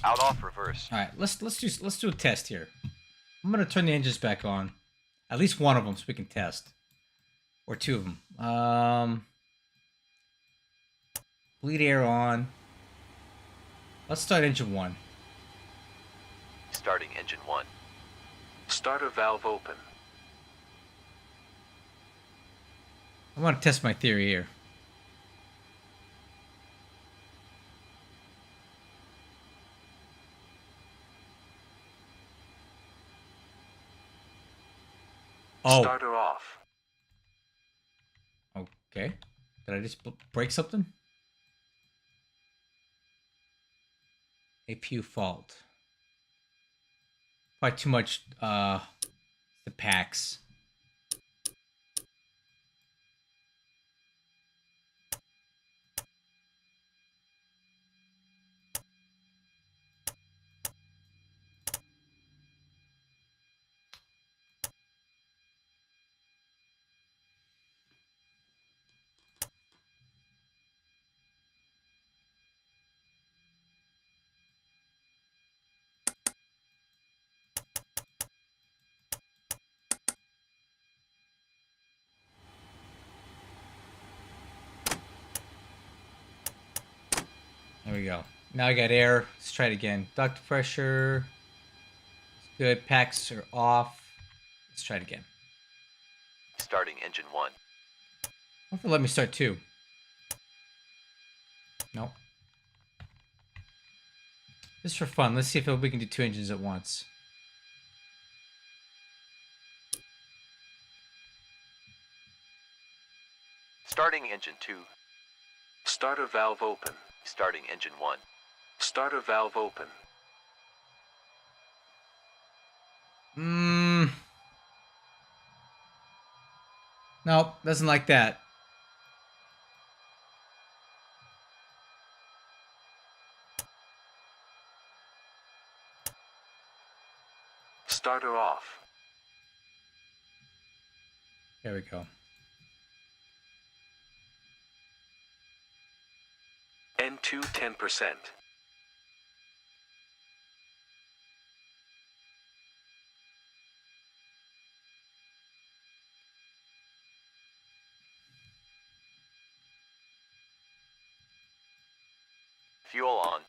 Speaker 2: Out off reverse.
Speaker 1: All right, let's do a test here. I'm gonna turn the engines back on, at least one of them, so we can test, or two of them. Bleed air on. Let's start engine one.
Speaker 2: Starting engine 1.
Speaker 7: Starter valve open.
Speaker 1: I want to test my theory here. Oh.
Speaker 7: Starter off.
Speaker 1: Okay. Did I just break something? APU fault. Probably too much the packs. There we go. Now I got air. Let's try it again. Duct pressure. It's good. Packs are off. Let's try it again.
Speaker 2: Starting engine 1.
Speaker 1: Hopefully let me start 2. Nope. Just for fun, let's see if we can do 2 engines at once.
Speaker 2: Starting engine 2.
Speaker 7: Starter valve open.
Speaker 2: Starting engine 1.
Speaker 7: Starter valve open.
Speaker 1: Nope, doesn't like that.
Speaker 7: Starter off.
Speaker 1: There we go.
Speaker 7: N2 10%.
Speaker 2: Fuel on.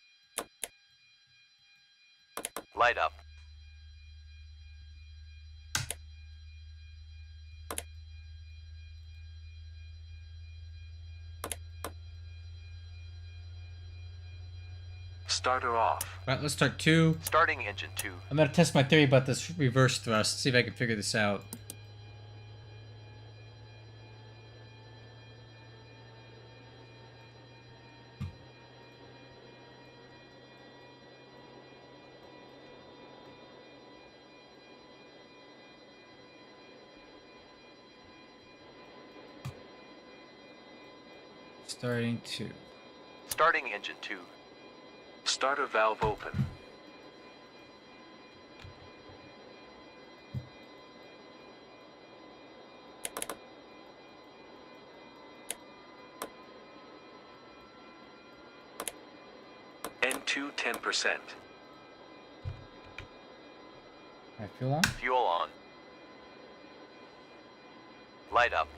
Speaker 2: Light up.
Speaker 7: Starter off.
Speaker 1: All right, let's start 2.
Speaker 2: Starting engine 2.
Speaker 1: I'm going to test my theory about this reverse thrust, see if I can figure this out. Starting 2.
Speaker 2: Starting engine 2.
Speaker 7: Starter valve open. N2 10%.
Speaker 1: I feel on.
Speaker 2: Fuel on. Light up.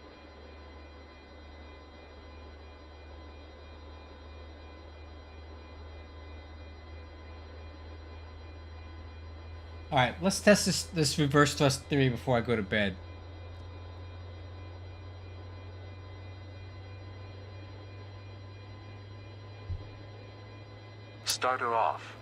Speaker 1: All right, let's test this reverse thrust theory before I go to bed.
Speaker 7: Starter off.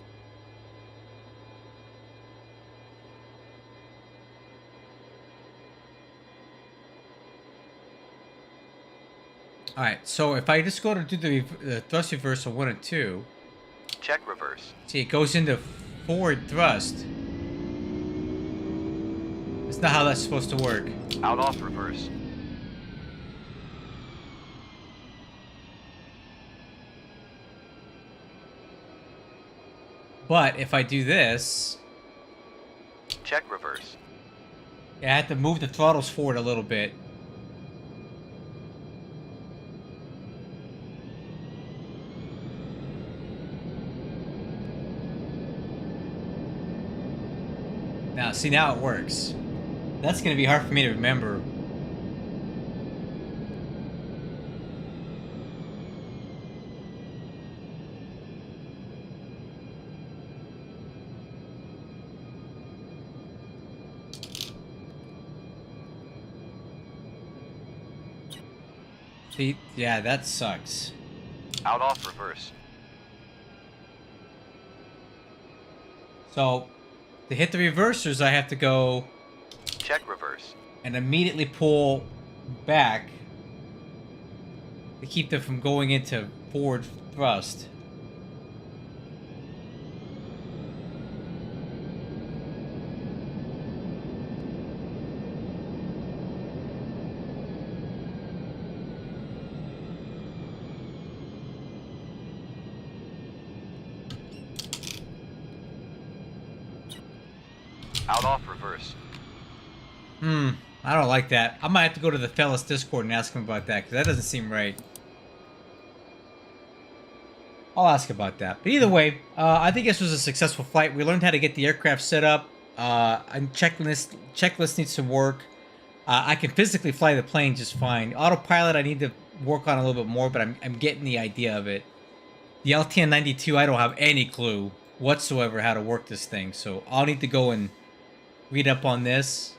Speaker 1: All right, so if I just go to do the thrust reversal 1 and 2,
Speaker 2: Check reverse.
Speaker 1: see it goes into forward thrust. That's not how that's supposed to work.
Speaker 2: Out off reverse.
Speaker 1: But if I do this,
Speaker 2: Check reverse.
Speaker 1: I have to move the throttles forward a little bit. Now, see, now it works. That's going to be hard for me to remember. See, yeah, that sucks.
Speaker 2: Out off reverse.
Speaker 1: So, to hit the reversers, I have to go
Speaker 2: Check reverse.
Speaker 1: and immediately pull back to keep them from going into forward thrust.
Speaker 2: Out off reverse.
Speaker 1: I don't like that. I might have to go to the Felis Discord and ask him about that, because that doesn't seem right. I'll ask about that. But either way, I think this was a successful flight. We learned how to get the aircraft set up. And checklist needs some work. I can physically fly the plane just fine. Autopilot, I need to work on a little bit more, but I'm getting the idea of it. The LTN-92, I don't have any clue whatsoever how to work this thing, so I'll need to go and read up on this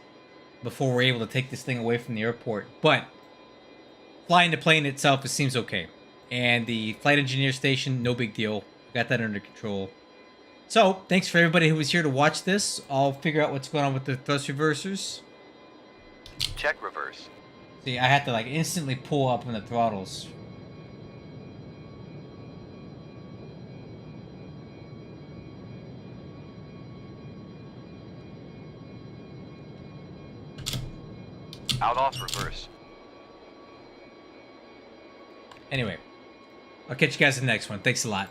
Speaker 1: before we're able to take this thing away from the airport. But flying the plane itself, it seems okay. And the flight engineer station, no big deal. Got that under control. So, thanks for everybody who was here to watch this. I'll figure out what's going on with the thrust reversers.
Speaker 2: Check reverse.
Speaker 1: See, I had to like instantly pull up on the throttles.
Speaker 2: Out off reverse.
Speaker 1: Anyway, I'll catch you guys in the next one. Thanks a lot.